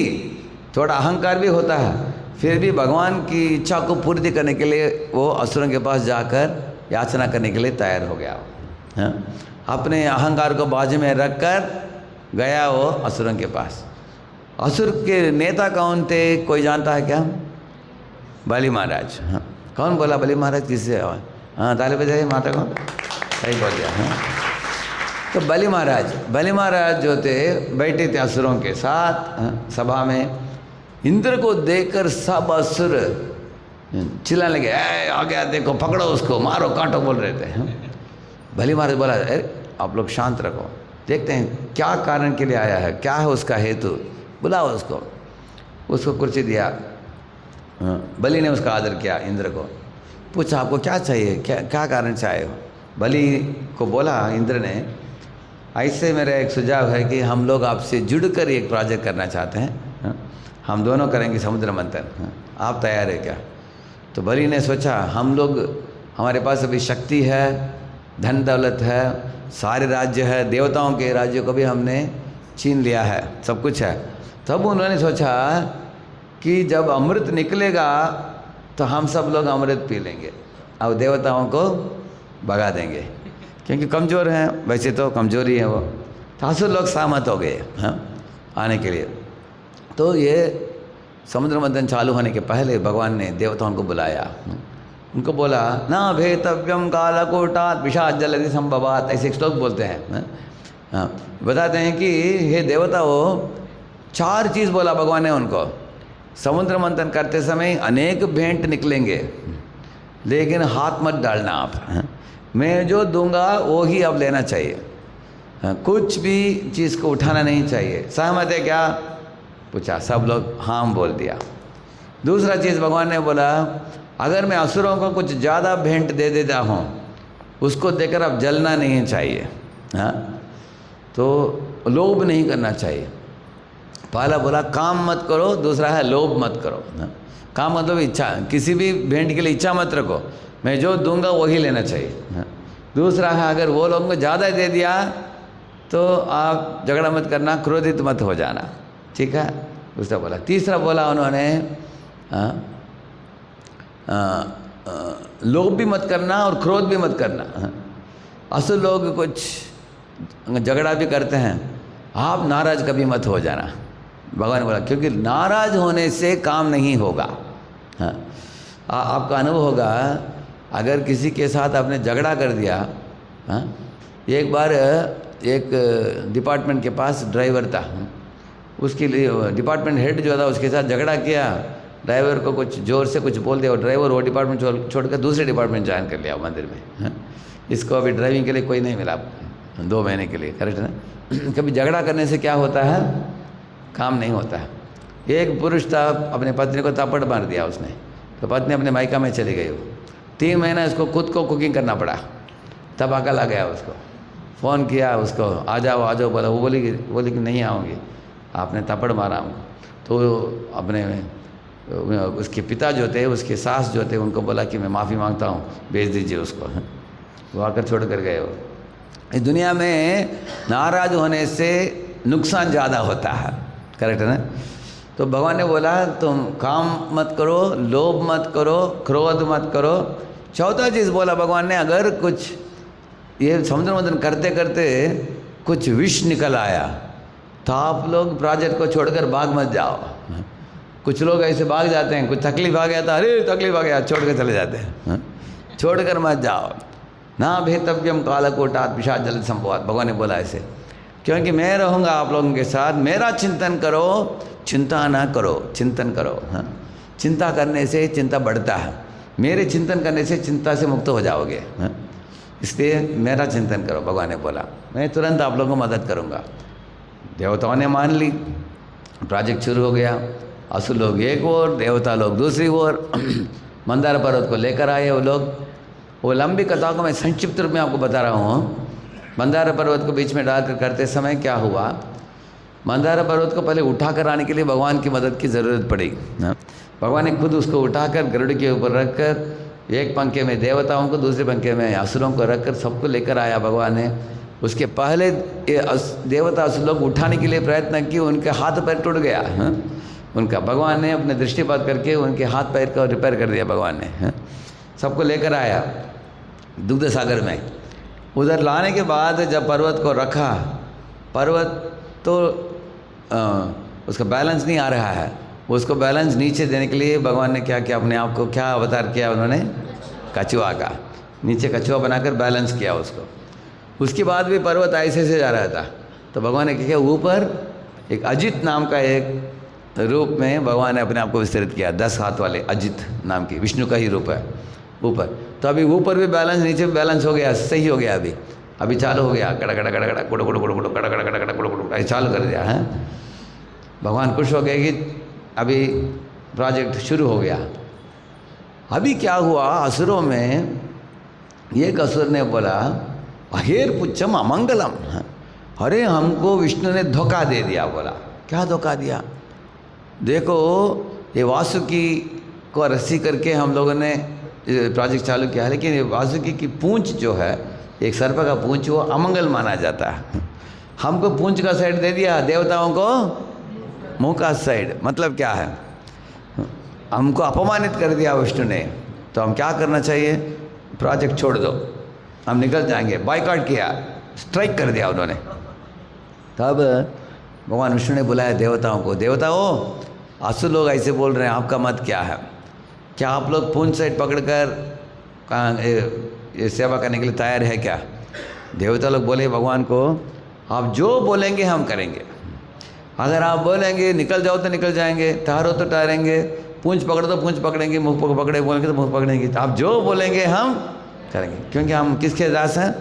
थोड़ा अहंकार भी होता है, फिर भी भगवान की इच्छा को पूर्ति करने के लिए वो असुरों के पास जाकर याचना करने के लिए तैयार हो गया। हाँ? अपने अहंकार को बाजू में रखकर गया वो असुरों के पास। असुर के नेता कौन थे, कोई जानता है क्या? बलि महाराज। हाँ, कौन बोला बलि महाराज? किससे? हाँ, ताली बजाइए माता को, सही बोल दिया। हाँ, तो बलि महाराज जो थे बैठे थे असुरों के साथ सभा में। इंद्र को देखकर सब असुर चिल्लाने लगे, आ गया, देखो, पकड़ो उसको, मारो, काटो, बोल रहे थे। बलि महाराज बोला, अरे आप लोग शांत रखो, देखते हैं क्या कारण के लिए आया है, क्या है उसका हेतु, बुलाओ उसको कुर्सी दिया। बलि ने उसका आदर किया। इंद्र को पूछा, आपको क्या चाहिए, क्या कारण से आए हो? बलि को बोला इंद्र ने, ऐसे मेरा एक सुझाव है कि हम लोग आपसे जुड़कर एक प्रोजेक्ट करना चाहते हैं। हम दोनों करेंगे समुद्र मंथन, हाँ, आप तैयार है क्या? तो बलि ने सोचा हम लोग, हमारे पास अभी शक्ति है, धन दौलत है, सारे राज्य है, देवताओं के राज्यों को भी हमने छीन लिया है, सब कुछ है। तब उन्होंने सोचा कि जब अमृत निकलेगा तो हम सब लोग अमृत पी लेंगे और देवताओं को भगा देंगे, क्योंकि कमज़ोर हैं, वैसे तो कमज़ोरी है वो। तो असुर लोग सहमत हो गए हाँ आने के लिए। तो ये समुद्र मंथन चालू होने के पहले भगवान ने देवताओं को बुलाया, उनको बोला ना भेतव्यम कालकूटात् पिशाच जलधि संभवात्, ऐसे एक श्लोक बोलते हैं हाँ, बताते हैं कि हे देवताओं, 4 चीज़ बोला भगवान ने उनको। समुद्र मंथन करते समय अनेक भेंट निकलेंगे, लेकिन हाथ मत डालना आप, मैं जो दूंगा वो ही अब लेना चाहिए, कुछ भी चीज़ को उठाना नहीं चाहिए। सहमत है क्या पूछा, सब लोग हाँ बोल दिया। दूसरा चीज़ भगवान ने बोला, अगर मैं असुरों को कुछ ज़्यादा भेंट दे देता हूँ उसको देकर अब जलना नहीं चाहिए, हाँ, तो लोभ नहीं करना चाहिए। पहला बोला काम मत करो, दूसरा है लोभ मत करो। हाँ? काम मतलब इच्छा, किसी भी भेंट के लिए इच्छा मत रखो, मैं जो दूंगा वही लेना चाहिए। हाँ? दूसरा है अगर वो लोगों को ज़्यादा दे दिया तो आप झगड़ा मत करना, क्रोधित मत हो जाना, ठीक है। दूसरा बोला। तीसरा बोला उन्होंने लोभ भी मत करना और क्रोध भी मत करना। हाँ? असुर लोग कुछ झगड़ा भी करते हैं, आप नाराज़ कभी मत हो जाना, भगवान बोला, क्योंकि नाराज़ होने से काम नहीं होगा। हाँ, आपका अनुभव होगा, अगर किसी के साथ आपने झगड़ा कर दिया। हाँ, एक बार एक डिपार्टमेंट के पास ड्राइवर था, उसके लिए डिपार्टमेंट हेड जो था उसके साथ झगड़ा किया, ड्राइवर को कुछ ज़ोर से कुछ बोल दिया और ड्राइवर वो डिपार्टमेंट छोड़कर दूसरे डिपार्टमेंट ज्वाइन कर लिया मंदिर में। हाँ, इसको अभी ड्राइविंग के लिए कोई नहीं मिला 2 महीने के लिए, करेक्ट है ना। कभी झगड़ा करने से क्या होता है, काम नहीं होता है। एक पुरुष था, अपने पत्नी को थप्पड़ मार दिया उसने, तो पत्नी अपने मायका में चली गई। वो 3 महीना इसको खुद को कुकिंग करना पड़ा, तब अकल आ गया उसको। फ़ोन किया उसको, आ जाओ बोला, वो बोली कि नहीं आऊँगी, आपने थप्पड़ मारा हमको। तो अपने उसके पिता जो थे, उसके सास जो थे, उनको बोला कि मैं माफ़ी मांगता हूँ, भेज दीजिए उसको। वो आकर छोड़ कर गए। वो इस दुनिया में नाराज़ होने से नुकसान ज़्यादा होता है, करेक्ट है ना। तो भगवान ने बोला तुम काम मत करो, लोभ मत करो, क्रोध मत करो। चौथा चीज़ बोला भगवान ने, अगर कुछ ये समुद्र मंथन करते करते कुछ विष निकल आया तो आप लोग प्रोजेक्ट को छोड़कर भाग मत जाओ। कुछ लोग ऐसे भाग जाते हैं, कुछ तकलीफ आ गया था, अरे तकलीफ आ गया, छोड़ कर चले जाते हैं। छोड़कर मत जाओ, ना भेतव्यम कालकूटात् पिशाच जलधि संभवात्, भगवान ने बोला ऐसे, क्योंकि मैं रहूँगा आप लोगों के साथ। मेरा चिंतन करो, चिंता ना करो, चिंतन करो। हाँ, चिंता करने से चिंता बढ़ता है, मेरे चिंतन करने से चिंता से मुक्त हो जाओगे। हाँ, इसलिए मेरा चिंतन करो, भगवान ने बोला, मैं तुरंत आप लोगों को मदद करूँगा। देवताओं ने मान ली, प्रोजेक्ट शुरू हो गया। असुर लोग एक ओर, देवता लोग दूसरी ओर मंदार पर्वत को लेकर आए वो लोग। वो लंबी कथा को मैं संक्षिप्त रूप में आपको बता रहा हूँ। मंदार पर्वत को बीच में डालकर करते समय क्या हुआ, मंदार पर्वत को पहले उठाकर आने के लिए भगवान की मदद की ज़रूरत पड़ी। भगवान ने खुद उसको उठाकर गरुड़ के ऊपर रखकर एक पंखे में देवताओं को, दूसरे पंखे में असुरों को रखकर सबको लेकर आया भगवान ने। उसके पहले देवता असुर लोग उठाने के लिए प्रयत्न किए, उनके हाथ पैर टूट गया उनका। भगवान ने अपने दृष्टिपात करके उनके हाथ पैर को रिपेयर कर दिया भगवान ने। सबको लेकर आया दुग्ध सागर में। उधर लाने के बाद जब पर्वत को रखा, पर्वत तो उसका बैलेंस नहीं आ रहा है। उसको बैलेंस नीचे देने के लिए भगवान ने क्या किया, अपने आप को क्या अवतार किया उन्होंने, कछुआ का। नीचे कछुआ बनाकर बैलेंस किया उसको। उसके बाद भी पर्वत ऐसे से जा रहा था, तो भगवान ने क्या किया, ऊपर एक अजित नाम का एक रूप में भगवान ने अपने आप को विस्तृत किया। 10 हाथ वाले अजित नाम की, विष्णु का ही रूप है ऊपर। तो अभी ऊपर भी बैलेंस, नीचे भी बैलेंस हो गया, सही हो गया। अभी चालू हो गया, कड़ा कड़ा कड़ा कड़ा कुड़ कुड़ कुड़ कुड़ कड़ा कड़ा कड़ा कड़ा कुड़ कुड़, ऐसे चालू कर दिया है। भगवान खुश हो गए कि अभी प्रोजेक्ट शुरू हो गया। अभी क्या हुआ, असुरों में एक असुर ने बोला, अहेर पुच्छम अमंगलम, अरे हमको विष्णु ने धोखा दे दिया। बोला क्या धोखा दिया, देखो ये वासुकी को रस्सी करके हम लोगों ने प्रोजेक्ट चालू किया है, लेकिन ये वासुकी की पूंछ जो है, एक सर्प का पूंछ, वो अमंगल माना जाता है। हमको पूंछ का साइड दे दिया, देवताओं को मुंह का साइड। मतलब क्या है, हमको अपमानित कर दिया विष्णु ने। तो हम क्या करना चाहिए, प्रोजेक्ट छोड़ दो, हम निकल जाएंगे। बायकॉट किया, स्ट्राइक कर दिया उन्होंने। तब भगवान विष्णु ने बुलाया देवताओं को, देवताओं असुर लोग ऐसे बोल रहे हैं, आपका मत क्या है? क्या आप लोग पूंछ साइड पकड़कर ये सेवा करने के लिए तैयार है क्या? देवता लोग बोले भगवान को, आप जो बोलेंगे हम करेंगे। अगर आप बोलेंगे निकल जाओ तो निकल जाएंगे, ठहरो तो ठहरेंगे, पूंछ पकड़ो तो पूंछ पकड़ेंगे, मुँह पकड़े बोलेंगे तो मुँह पकड़ेंगे। तो आप जो बोलेंगे हम करेंगे, क्योंकि हम किसके दास हैं?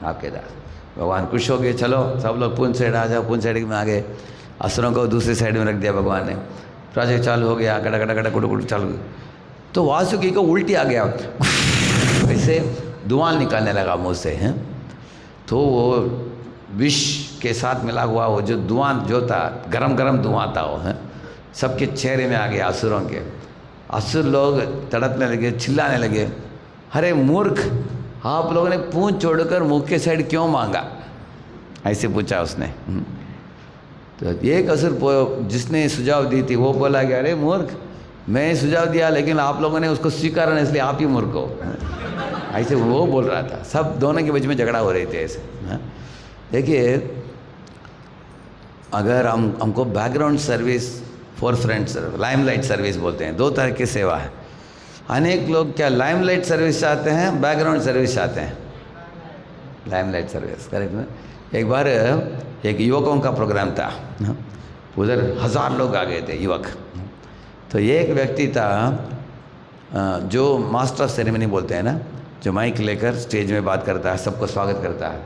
आपके दास। भगवान खुश हो गए, चलो सब लोग पूंछ साइड आ जाओ। पूंछ साइड में आ गए, असुरों को दूसरी साइड में रख दिया भगवान ने। प्रोजेक्ट चालू हो गया, कड़ा कड़ा कड़ा कुटु कुटु चालू। तो वासुकी को उल्टी आ गया, ऐसे धुआं निकालने लगा मुँह से हैं। तो वो विष के साथ मिला हुआ वो जो धुआं जो था, गरम गरम धुआं था वो है, सबके चेहरे में आ गया असुरों के। असुर लोग तड़पने लगे, चिल्लाने लगे, अरे मूर्ख, आप लोगों ने पूंछ छोड़कर मुख के साइड क्यों मांगा? ऐसे पूछा उसने। तो एक असुर जिसने सुझाव दी थी वो बोला कि अरे मूर्ख, मैं सुझाव दिया लेकिन आप लोगों ने उसको स्वीकारा नहीं, इसलिए आप ही मूर्ख हो। ऐसे वो बोल रहा था। सब दोनों के बीच में झगड़ा हो रही थी ऐसे। देखिए, अगर हमको background service, forefront service, limelight service बोलते हैं, दो तरह की सेवा है। अनेक लोग क्या लाइमलाइट सर्विस चाहते हैं, बैकग्राउंड सर्विस चाहते हैं? लाइमलाइट सर्विस, करेक्ट ना? एक बार एक युवकों का प्रोग्राम था, उधर 1000 लोग आ गए थे युवक। तो एक व्यक्ति था जो मास्टर ऑफ सेरेमनी बोलते हैं ना, जो माइक लेकर स्टेज में बात करता है, सबको स्वागत करता है।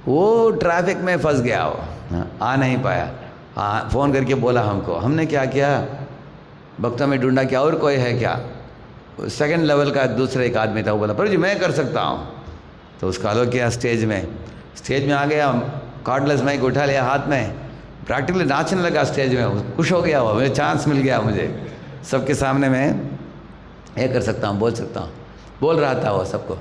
वो ट्रैफिक में फंस गया, वो आ नहीं पाया। फ़ोन करके बोला हमको, हमने क्या किया, भक्तों में ढूंढा क्या और कोई है क्या? सेकंड लेवल का दूसरा एक आदमी था, वो बोला प्रभु जी मैं कर सकता हूँ। तो उसका अलो किया स्टेज में आ गया, कार्डलेस माइक उठा लिया हाथ में, प्रैक्टिकली नाचने लगा स्टेज में। खुश हो गया वो, मुझे चांस मिल गया, मुझे सबके सामने मैं ये कर सकता हूँ, बोल सकता हूँ, बोल रहा था वो सबको।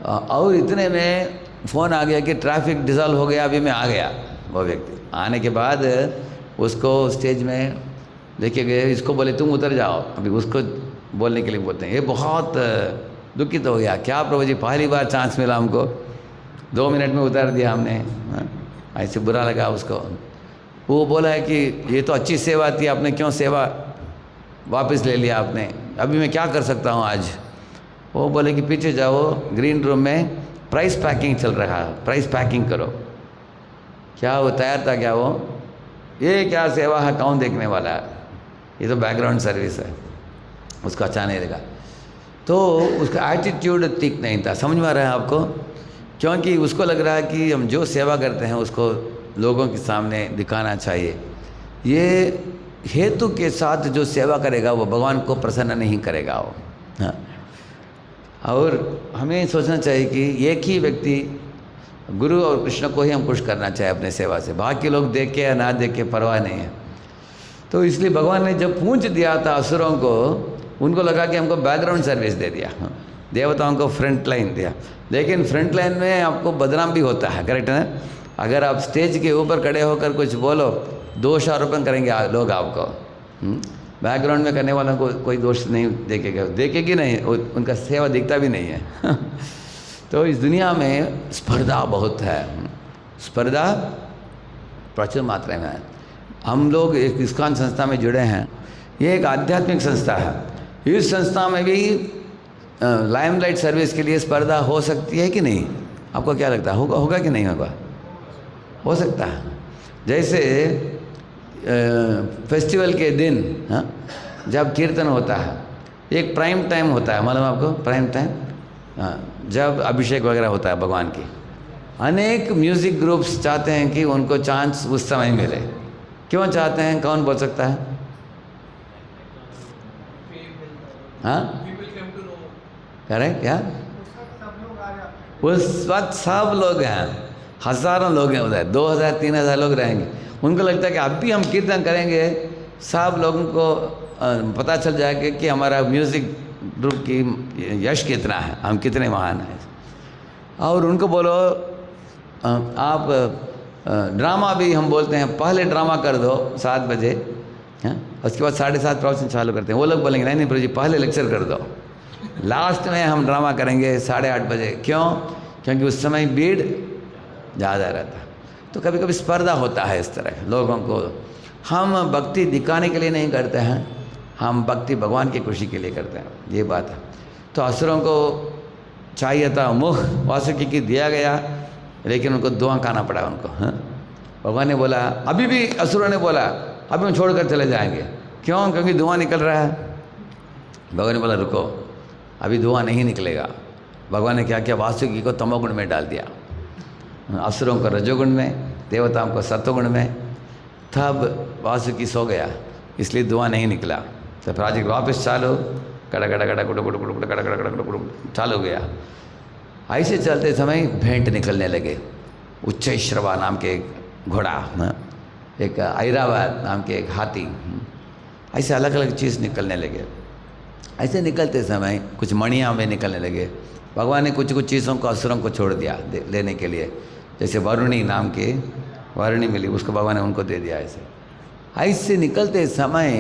और इतने में फ़ोन आ गया कि ट्रैफिक डिसॉल्व हो गया, अभी मैं आ गया। वो व्यक्ति आने के बाद उसको स्टेज में लेके गए, इसको बोले तुम उतर जाओ, अभी उसको बोलने के लिए बोलते हैं। ये बहुत दुखित हो गया, क्या प्रभु जी पहली बार चांस मिला हमको, 2 मिनट में उतार दिया हमने। ऐसे बुरा लगा उसको। वो बोला है कि ये तो अच्छी सेवा थी, आपने क्यों सेवा वापस ले लिया आपने, अभी मैं क्या कर सकता हूँ आज? वो बोले कि पीछे जाओ, ग्रीन रूम में प्राइस पैकिंग चल रहा है, प्राइस पैकिंग करो। क्या वो तैयार था क्या? वो ये क्या सेवा है, कौन देखने वाला है, ये तो बैकग्राउंड सर्विस है। उसको अच्छा नहीं लगा। तो उसका एटीट्यूड ठीक नहीं था, समझ में आ रहा है आपको? क्योंकि उसको लग रहा है कि हम जो सेवा करते हैं उसको लोगों के सामने दिखाना चाहिए। ये हेतु के साथ जो सेवा करेगा वो भगवान को प्रसन्न नहीं करेगा वो। हाँ, और हमें सोचना चाहिए कि एक ही व्यक्ति गुरु और कृष्ण को ही हम खुश करना चाहिए अपने सेवा से, बाकी लोग देख के या ना देख के परवाह नहीं है। तो इसलिए भगवान ने जब पूंछ दिया था असुरों को, उनको लगा कि हमको बैकग्राउंड सर्विस दे दिया, देवताओं को फ्रंट लाइन दिया। लेकिन फ्रंट लाइन में आपको बदनाम भी होता है, करेक्ट है? अगर आप स्टेज के ऊपर खड़े होकर कुछ बोलो, दोष आरोपण करेंगे लोग आपको। बैकग्राउंड में करने वालों को कोई दोष नहीं देखेगी नहीं, उनका सेवा दिखता भी नहीं है। तो इस दुनिया में स्पर्धा बहुत है, स्पर्धा प्रचुर मात्रा में है। हम लोग एक इस्कॉन संस्था में जुड़े हैं, ये एक आध्यात्मिक संस्था है। इस संस्था में भी लाइमलाइट सर्विस के लिए स्पर्धा हो सकती है कि नहीं? आपको क्या लगता है, होगा कि नहीं होगा? हो सकता है। जैसे फेस्टिवल के दिन जब कीर्तन होता है, एक प्राइम टाइम होता है, मालूम आपको? प्राइम टाइम जब अभिषेक वगैरह होता है भगवान की, अनेक म्यूज़िक ग्रुप्स चाहते हैं कि उनको चांस उस समय मिले। क्यों चाहते हैं, कौन बोल सकता है? हाँ, करेक्ट क्या? उस वक्त सब लोग हैं, हज़ारों लोग हैं उधर, 2000-3000 लोग रहेंगे। उनको लगता है कि अब भी हम कीर्तन करेंगे सब लोगों को पता चल जाएगा कि हमारा म्यूज़िक ग्रुप की यश कितना है, हम कितने महान हैं। और उनको बोलो आप ड्रामा भी हम बोलते हैं, पहले ड्रामा कर दो 7 बजे, हैं, उसके बाद 7:30 प्रवचन चालू करते हैं। वो लोग बोलेंगे नहीं प्रभु जी पहले लेक्चर कर दो, लास्ट में हम ड्रामा करेंगे 8:30 बजे। क्यों? क्योंकि उस समय भीड़ ज़्यादा रहता है। तो कभी कभी स्पर्धा होता है इस तरह लोगों को। हम भक्ति दिखाने के लिए नहीं करते हैं, हम भक्ति भगवान की खुशी के लिए करते हैं, ये बात है। तो असुरों को चाहिए था मुख वासुकी की दिया गया, लेकिन उनको दुआ खाना पड़ा उनको। हाँ, भगवान ने बोला, अभी भी असुरों ने बोला अभी हम छोड़कर चले जाएंगे। क्यों? क्योंकि धुआं निकल रहा है। भगवान ने बोला रुको, अभी धुआं नहीं निकलेगा। भगवान ने क्या किया, वासुकी को तमोगुण में डाल दिया, असुरों को रजोगुण में, देवताओं को सत्वगुण में। तब वासुकी सो गया, इसलिए धुआं नहीं निकला। तो प्रोजेक्ट वापस चालू, कड़ा कड़ा कड़ा कुड़ कुड़ कुड़ कुड़ कड़ा कड़ा कड़ा कुड़ चालू गया। ऐसे चलते समय भेंट निकलने लगे। उच्चैश्रवा नाम के एक घोड़ा, एक ऐरावत नाम के एक हाथी, ऐसे अलग अलग चीज़ निकलने लगे। ऐसे निकलते समय कुछ मणियाँ में निकलने लगे। भगवान ने कुछ कुछ चीज़ों को असुरों को छोड़ दिया लेने के लिए। जैसे वरुणी नाम की वरुणी मिली, उसको भगवान ने उनको दे दिया। ऐसे निकलते समय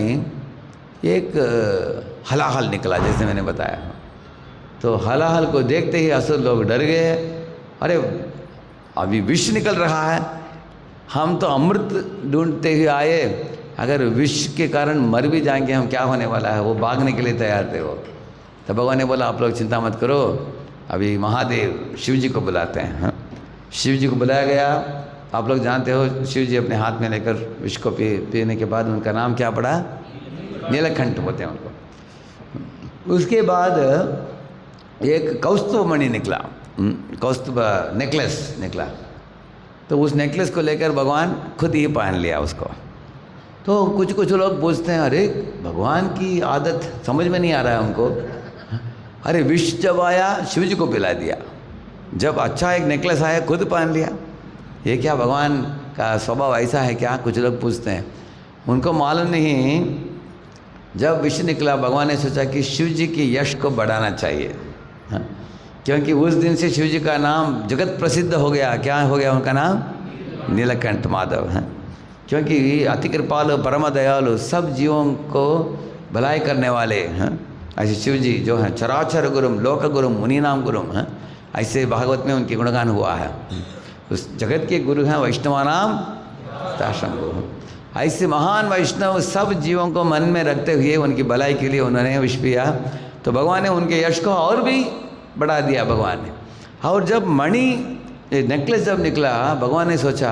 एक हलाहल निकला, जैसे मैंने बताया। तो हलाहल को देखते ही असुर लोग डर गए। अरे अभी विष निकल रहा है, हम तो अमृत ढूंढते हुए आए, अगर विष के कारण मर भी जाएंगे हम, क्या होने वाला है। वो भागने के लिए तैयार थे वो। तो भगवान ने बोला आप लोग चिंता मत करो, अभी महादेव शिव जी को बुलाते हैं। हाँ? शिव जी को बुलाया गया। आप लोग जानते हो शिव जी अपने हाथ में लेकर विष को पीने के बाद उनका नाम क्या पड़ा, नीलकंठ बोलते हैं उनको। उसके बाद एक कौस्तुभ मणि निकला, कौस्तुभ नेकलेस निकला। तो उस नेकलेस को लेकर भगवान खुद ही पहन लिया उसको। तो कुछ कुछ लोग पूछते हैं अरे भगवान की आदत समझ में नहीं आ रहा है हमको। अरे विष जब आया शिव जी को पिला दिया, जब अच्छा एक नेकलेस आया खुद पहन लिया, ये क्या भगवान का स्वभाव ऐसा है क्या? कुछ लोग पूछते हैं। उनको मालूम नहीं, जब विष निकला भगवान ने सोचा कि शिव जी की यश को बढ़ाना चाहिए। हाँ? क्योंकि उस दिन से शिव जी का नाम जगत प्रसिद्ध हो गया। क्या हो गया उनका नाम? नीलकंठ माधव। हैं, क्योंकि अति कृपालु परम दयालु, सब जीवों को भलाई करने वाले हैं। ऐसे शिव जी जो हैं चराचर गुरुम लोक गुरुम मुनि नाम गुरुम हैं, ऐसे भागवत में उनके गुणगान हुआ है। उस जगत के गुरु हैं वैष्णवानाम ताशम गुरु। ऐसे महान वैष्णव सब जीवों को मन में रखते हुए उनकी भलाई के लिए उन्होंने विष पिया। तो भगवान ने उनके यश को और भी बढ़ा दिया भगवान ने। और जब मणि नेकलेस जब निकला, भगवान ने सोचा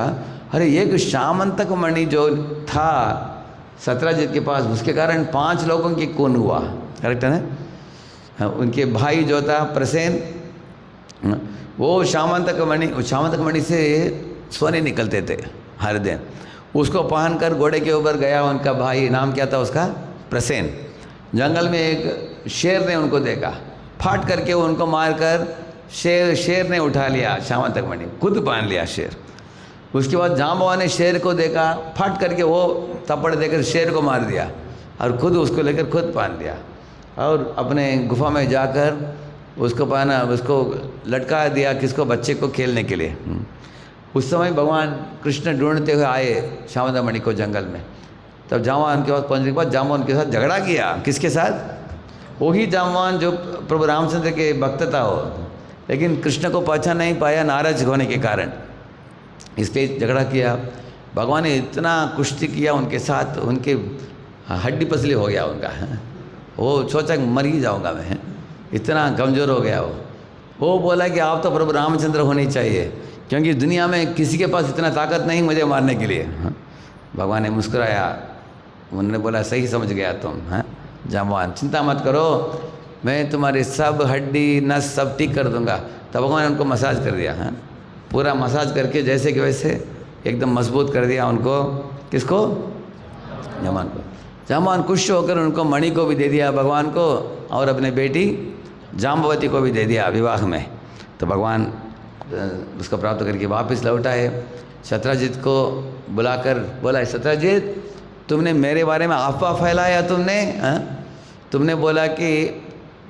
अरे एक शामंतक मणि जो था सत्यराजित के पास, उसके कारण 5 लोगों की खून हुआ। करेक्ट है ना? उनके भाई जो था प्रसेन, वो शामंतक मणि से सोने निकलते थे हर दिन। उसको पहनकर घोड़े के ऊपर गया उनका भाई, नाम क्या था उसका? प्रसेन। जंगल में एक शेर ने उनको देखा, फाट करके उनको मारकर शेर ने उठा लिया शामंतक मणि, खुद पहन लिया शेर। उसके बाद जांबवा ने शेर को देखा, फाट करके वो थप्पड़ देकर शेर को मार दिया और खुद उसको लेकर खुद पहन लिया। और अपने गुफा में जाकर उसको पहना, उसको लटका दिया, किसको? बच्चे को खेलने के लिए। उस समय भगवान कृष्ण ढूंढते हुए आए शामंतक मणि को जंगल में। तब जामवान के पास पहुँचने के बाद जामवान के साथ झगड़ा किया। किसके साथ? वही जामवान जो प्रभु रामचंद्र के भक्त था वो, लेकिन कृष्ण को पहचान नहीं पाया नाराज होने के कारण, इसलिए झगड़ा किया। भगवान ने इतना कुश्ती किया उनके साथ, उनके हड्डी पसली हो गया उनका। वो सोचा मर ही जाऊंगा मैं, इतना कमज़ोर हो गया वो बोला कि आप तो प्रभु रामचंद्र होने चाहिए, क्योंकि दुनिया में किसी के पास इतना ताकत नहीं मुझे मारने के लिए। भगवान ने मुस्कुराया, उन्होंने बोला सही समझ गया तुम। हाँ जामवान, चिंता मत करो, मैं तुम्हारे सब हड्डी नस सब ठीक कर दूंगा। तब भगवान ने उनको मसाज कर दिया। हाँ पूरा मसाज करके जैसे कि वैसे एकदम मजबूत कर दिया उनको। किसको? जामवान को। जामवान खुश होकर उनको मणि को भी दे दिया भगवान को, और अपने बेटी जाम्बवती को भी दे दिया विवाह में। तो भगवान उसको प्राप्त करके वापस लौट आए। सत्यजित को बुलाकर बोला, सत्यजित तुमने मेरे बारे में अफवाह फैलाया तुमने, तुमने बोला कि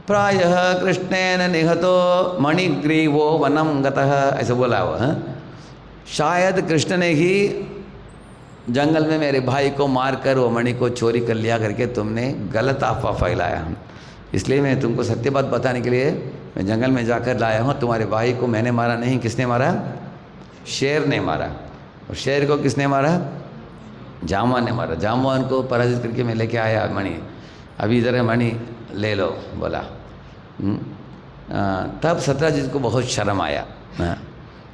प्रायः कृष्णेन निहतो मणिग्रीवो वनम गतः, ऐसे बोला वो। शायद कृष्ण ने ही जंगल में मेरे भाई को मारकर वो मणि को चोरी कर लिया करके तुमने गलत अफवाह फैलाया। इसलिए मैं तुमको सत्य बात बताने के लिए मैं जंगल में जाकर लाया हूँ। तुम्हारे भाई को मैंने मारा नहीं, किसने मारा? शेर ने मारा। और शेर को किसने मारा? जामवान ने मारा। जामवान को पराजित करके मैं लेके आया मणि, अभी इधर है मणि, ले लो बोला। तब सत्यजित को बहुत शर्म आया।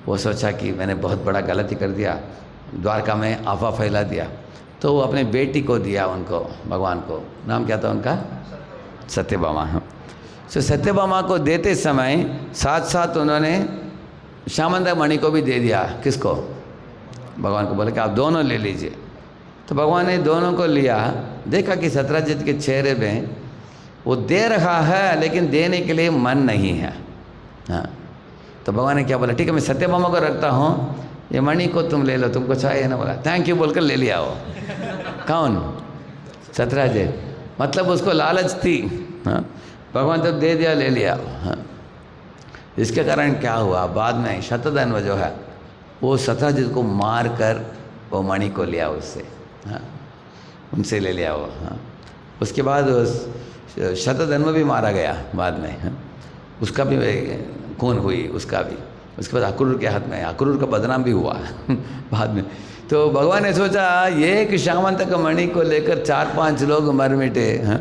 वो सोचा कि मैंने बहुत बड़ा गलती कर दिया, द्वारका में अफवाह फैला दिया। तो वो अपने बेटी को दिया उनको, भगवान को। नाम क्या था उनका? सत्यभामा। तो सत्यभामा को देते समय साथ साथ उन्होंने श्यामंता मणि को भी दे दिया। किसको? भगवान को बोले कि आप दोनों ले लीजिए। तो भगवान ने दोनों को लिया। देखा कि सत्यजित के चेहरे में वो दे रहा है लेकिन देने के लिए मन नहीं है। हाँ, तो भगवान ने क्या बोला, ठीक है मैं सत्यभामा को रखता हूँ, ये मणि को तुम ले लो, तुमको चाहिए ना। बोला थैंक यू बोलकर ले लिया वो। कौन? सत्यजित। मतलब उसको लालच थी। हाँ, भगवान तब दे दिया, ले लिया। हाँ, इसके कारण क्या हुआ, बाद में शतधन्व जो है वो सत्यजित को मार कर वो मणि को लिया उससे। हाँ, उनसे ले लिया वो। हाँ, उसके बाद शतधन्व भी मारा गया बाद में। हाँ, उसका भी खून हुई उसका भी। उसके बाद अक्रूर के हाथ में, अक्रूर का बदनाम भी हुआ बाद में। तो भगवान ने सोचा एक श्यामंत का मणि को लेकर 4-5 लोग मर मिटे। हाँ,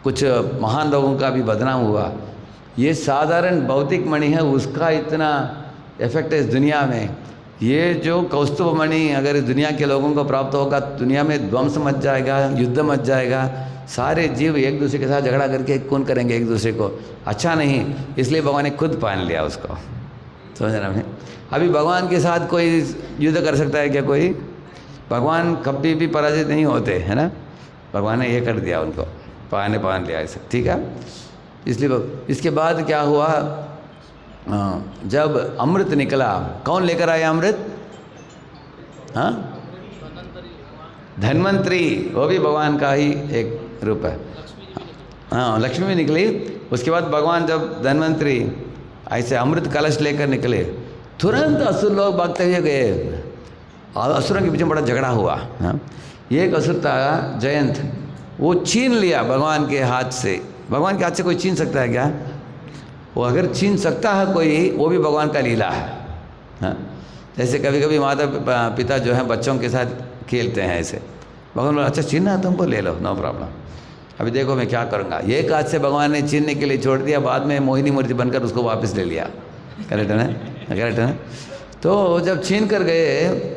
कुछ महान लोगों का भी बदनाम हुआ। ये साधारण भौतिक मणि है, उसका इतना इफेक्ट है इस दुनिया में। ये जो कौस्तुभ मणि अगर इस दुनिया के लोगों को प्राप्त होगा, दुनिया में ध्वंस मच जाएगा, युद्ध मच जाएगा, सारे जीव एक दूसरे के साथ झगड़ा करके खून करेंगे एक दूसरे को, अच्छा नहीं। इसलिए भगवान ने खुद पहन लिया उसको। समझ रहे हैं? अभी भगवान के साथ कोई युद्ध कर सकता है क्या कोई? भगवान कभी भी पराजित नहीं होते, है ना। भगवान ने ये कर दिया, उनको पहन लिया ऐसे, ठीक है। इसलिए इसके बाद क्या हुआ, जब अमृत निकला, कौन लेकर आया अमृत? हाँ, धन्वंतरी, वो भी भगवान का ही एक रूप है। हाँ, लक्ष्मी भी निकली। उसके बाद भगवान जब धन्वंतरी ऐसे अमृत कलश लेकर निकले, तुरंत असुर लोग भागते हुए गए। असुरों के बीच में बड़ा झगड़ा हुआ। हाँ, एक असुर था जयंत, वो छीन लिया भगवान के हाथ से। भगवान के हाथ से कोई छीन सकता है क्या? वो अगर छीन सकता है कोई, वो भी भगवान का लीला है। हाँ, जैसे कभी कभी माता पिता जो है बच्चों के साथ खेलते हैं ऐसे, भगवान बोला अच्छा छीनना है तुमको, ले लो, नो प्रॉब्लम, अभी देखो मैं क्या करूँगा। एक हाथ से भगवान ने छीनने के लिए छोड़ दिया, बाद में मोहिनी मूर्ति बनकर उसको वापस ले लिया। करेक्ट है ना? करेक्ट है ना? तो जब छीन कर गए,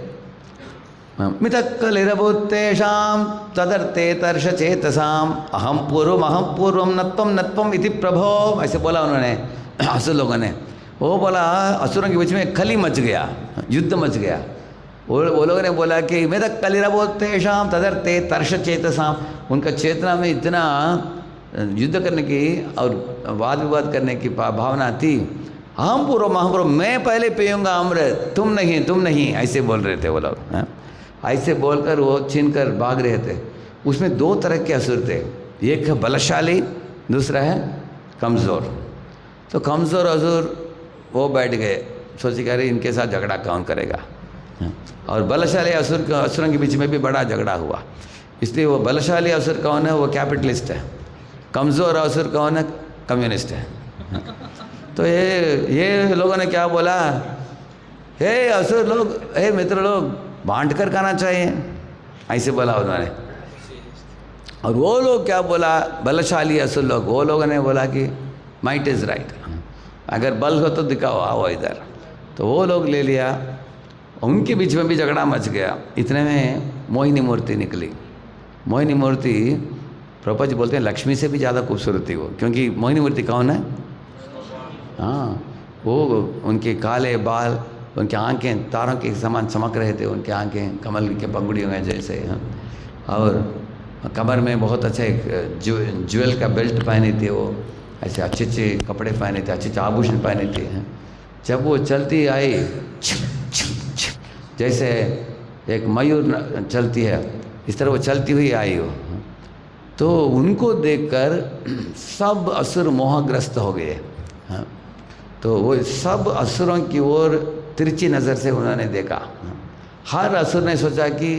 मितक्कलिरभूतेषां तदर्थे तर्ष चेतसाम अहम पूर्वम नत्वम इति प्रभो, ऐसे बोला उन्होंने असुर लोगों ने। वो बोला, असुरों के बीच में खली मच गया, युद्ध मच गया। वो लोगों ने बोला कि मितक्कलिरभूतेषां तदर्थे तर्ष चेतसाम, उनका चेतना में इतना युद्ध करने की और वाद विवाद करने की भावना थी। अहम पूर्व, मैं पहले पीऊँगा अमृत, तुम नहीं, ऐसे बोल रहे थे वो लोग। ऐसे बोलकर वो छीन कर भाग रहे थे। उसमें 2 तरह के असुर थे, एक है बलशाली, दूसरा है कमज़ोर। तो कमज़ोर असुर वो बैठ गए, सोचे कह रहे इनके साथ झगड़ा कौन करेगा। और बलशाली असुरों के बीच में भी बड़ा झगड़ा हुआ। इसलिए वो बलशाली असुर कौन है? वो कैपिटलिस्ट है। कमज़ोर असुर कौन है? कम्युनिस्ट है। तो ये लोगों ने क्या बोला, हे असुर लोग, हे मित्र लोग, बांट कर खाना चाहिए, ऐसे बोला उन्होंने। और वो लोग क्या बोला, बलशाली असुर लोग, वो लोगों ने बोला कि माइट इज़ राइट, अगर बल हो तो दिखाओ, आओ इधर। तो वो लोग ले लिया, उनके बीच में भी झगड़ा मच गया। इतने में मोहिनी मूर्ति निकली। मोहिनी मूर्ति प्रभुपाद जी बोलते हैं लक्ष्मी से भी ज़्यादा खूबसूरत थी वो, क्योंकि मोहिनी मूर्ति कौन है? हाँ, वो उनके काले बाल, उनकी आंखें तारों के समान चमक रहे थे, उनकी आंखें कमल के पंगुड़ियों में जैसे। हाँ, और कमर में बहुत अच्छा एक ज्वेल का बेल्ट पहने थे वो, ऐसे अच्छे अच्छे कपड़े पहने थे, अच्छे अच्छे आभूषण पहने थे। जब वो चलती आई, जैसे एक मयूर चलती है, इस तरह वो चलती हुई आई हो। तो उनको देखकर सब असुर मोहग्रस्त हो गए। हाँ, तो वो सब असुरों की ओर तिरछी नज़र से उन्होंने देखा। हर असुर ने सोचा कि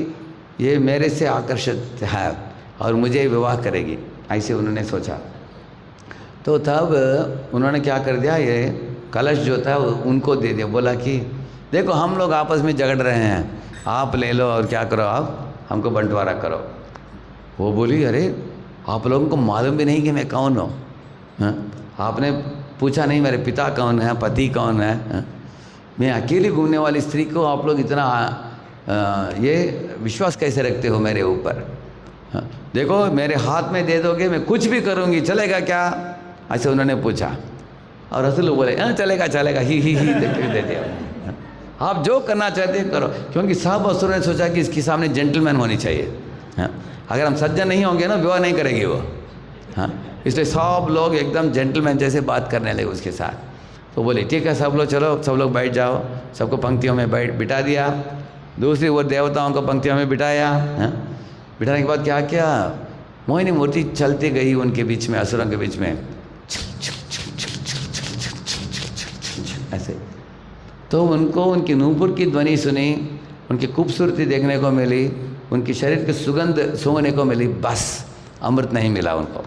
ये मेरे से आकर्षित है और मुझे विवाह करेगी, ऐसे उन्होंने सोचा। तो तब उन्होंने क्या कर दिया, ये कलश जो था उनको दे दिया। बोला कि देखो हम लोग आपस में झगड़ रहे हैं, आप ले लो और क्या करो, आप हमको बंटवारा करो। वो बोली अरे आप लोगों को मालूम भी नहीं कि मैं कौन हूँ? हाँ? आपने पूछा नहीं मेरे पिता कौन है, पति कौन है? हाँ? मैं अकेली घूमने वाली स्त्री को आप लोग इतना ये विश्वास कैसे रखते हो मेरे ऊपर? हाँ? देखो मेरे हाथ में दे दोगे, मैं कुछ भी करूँगी, चलेगा क्या? ऐसे उन्होंने पूछा। और रसूल बोले हाँ चलेगा चलेगा, ही दे दिया। आप जो करना चाहते हैं करो, क्योंकि सब असुरों ने सोचा कि इसके सामने जेंटलमैन होनी चाहिए। हाँ, अगर हम सज्जन नहीं होंगे ना, विवाह नहीं करेगी वो। हाँ, इसलिए सब लोग एकदम जेंटलमैन जैसे बात करने लगे उसके साथ। तो बोले ठीक है सब लोग चलो, सब लोग बैठ जाओ। सबको पंक्तियों में बिठा दिया। दूसरी ओर देवताओं को पंक्तियों में बिठाया। हाँ, बिठाने के बाद क्या किया, मोहिनी मूर्ति चलती गई उनके बीच में, असुरों के बीच में ऐसे। तो उनको उनकी नूपुर की ध्वनि सुनी, उनकी खूबसूरती देखने को मिली, उनकी शरीर की सुगंध सूंघने को मिली, बस अमृत नहीं मिला उनको।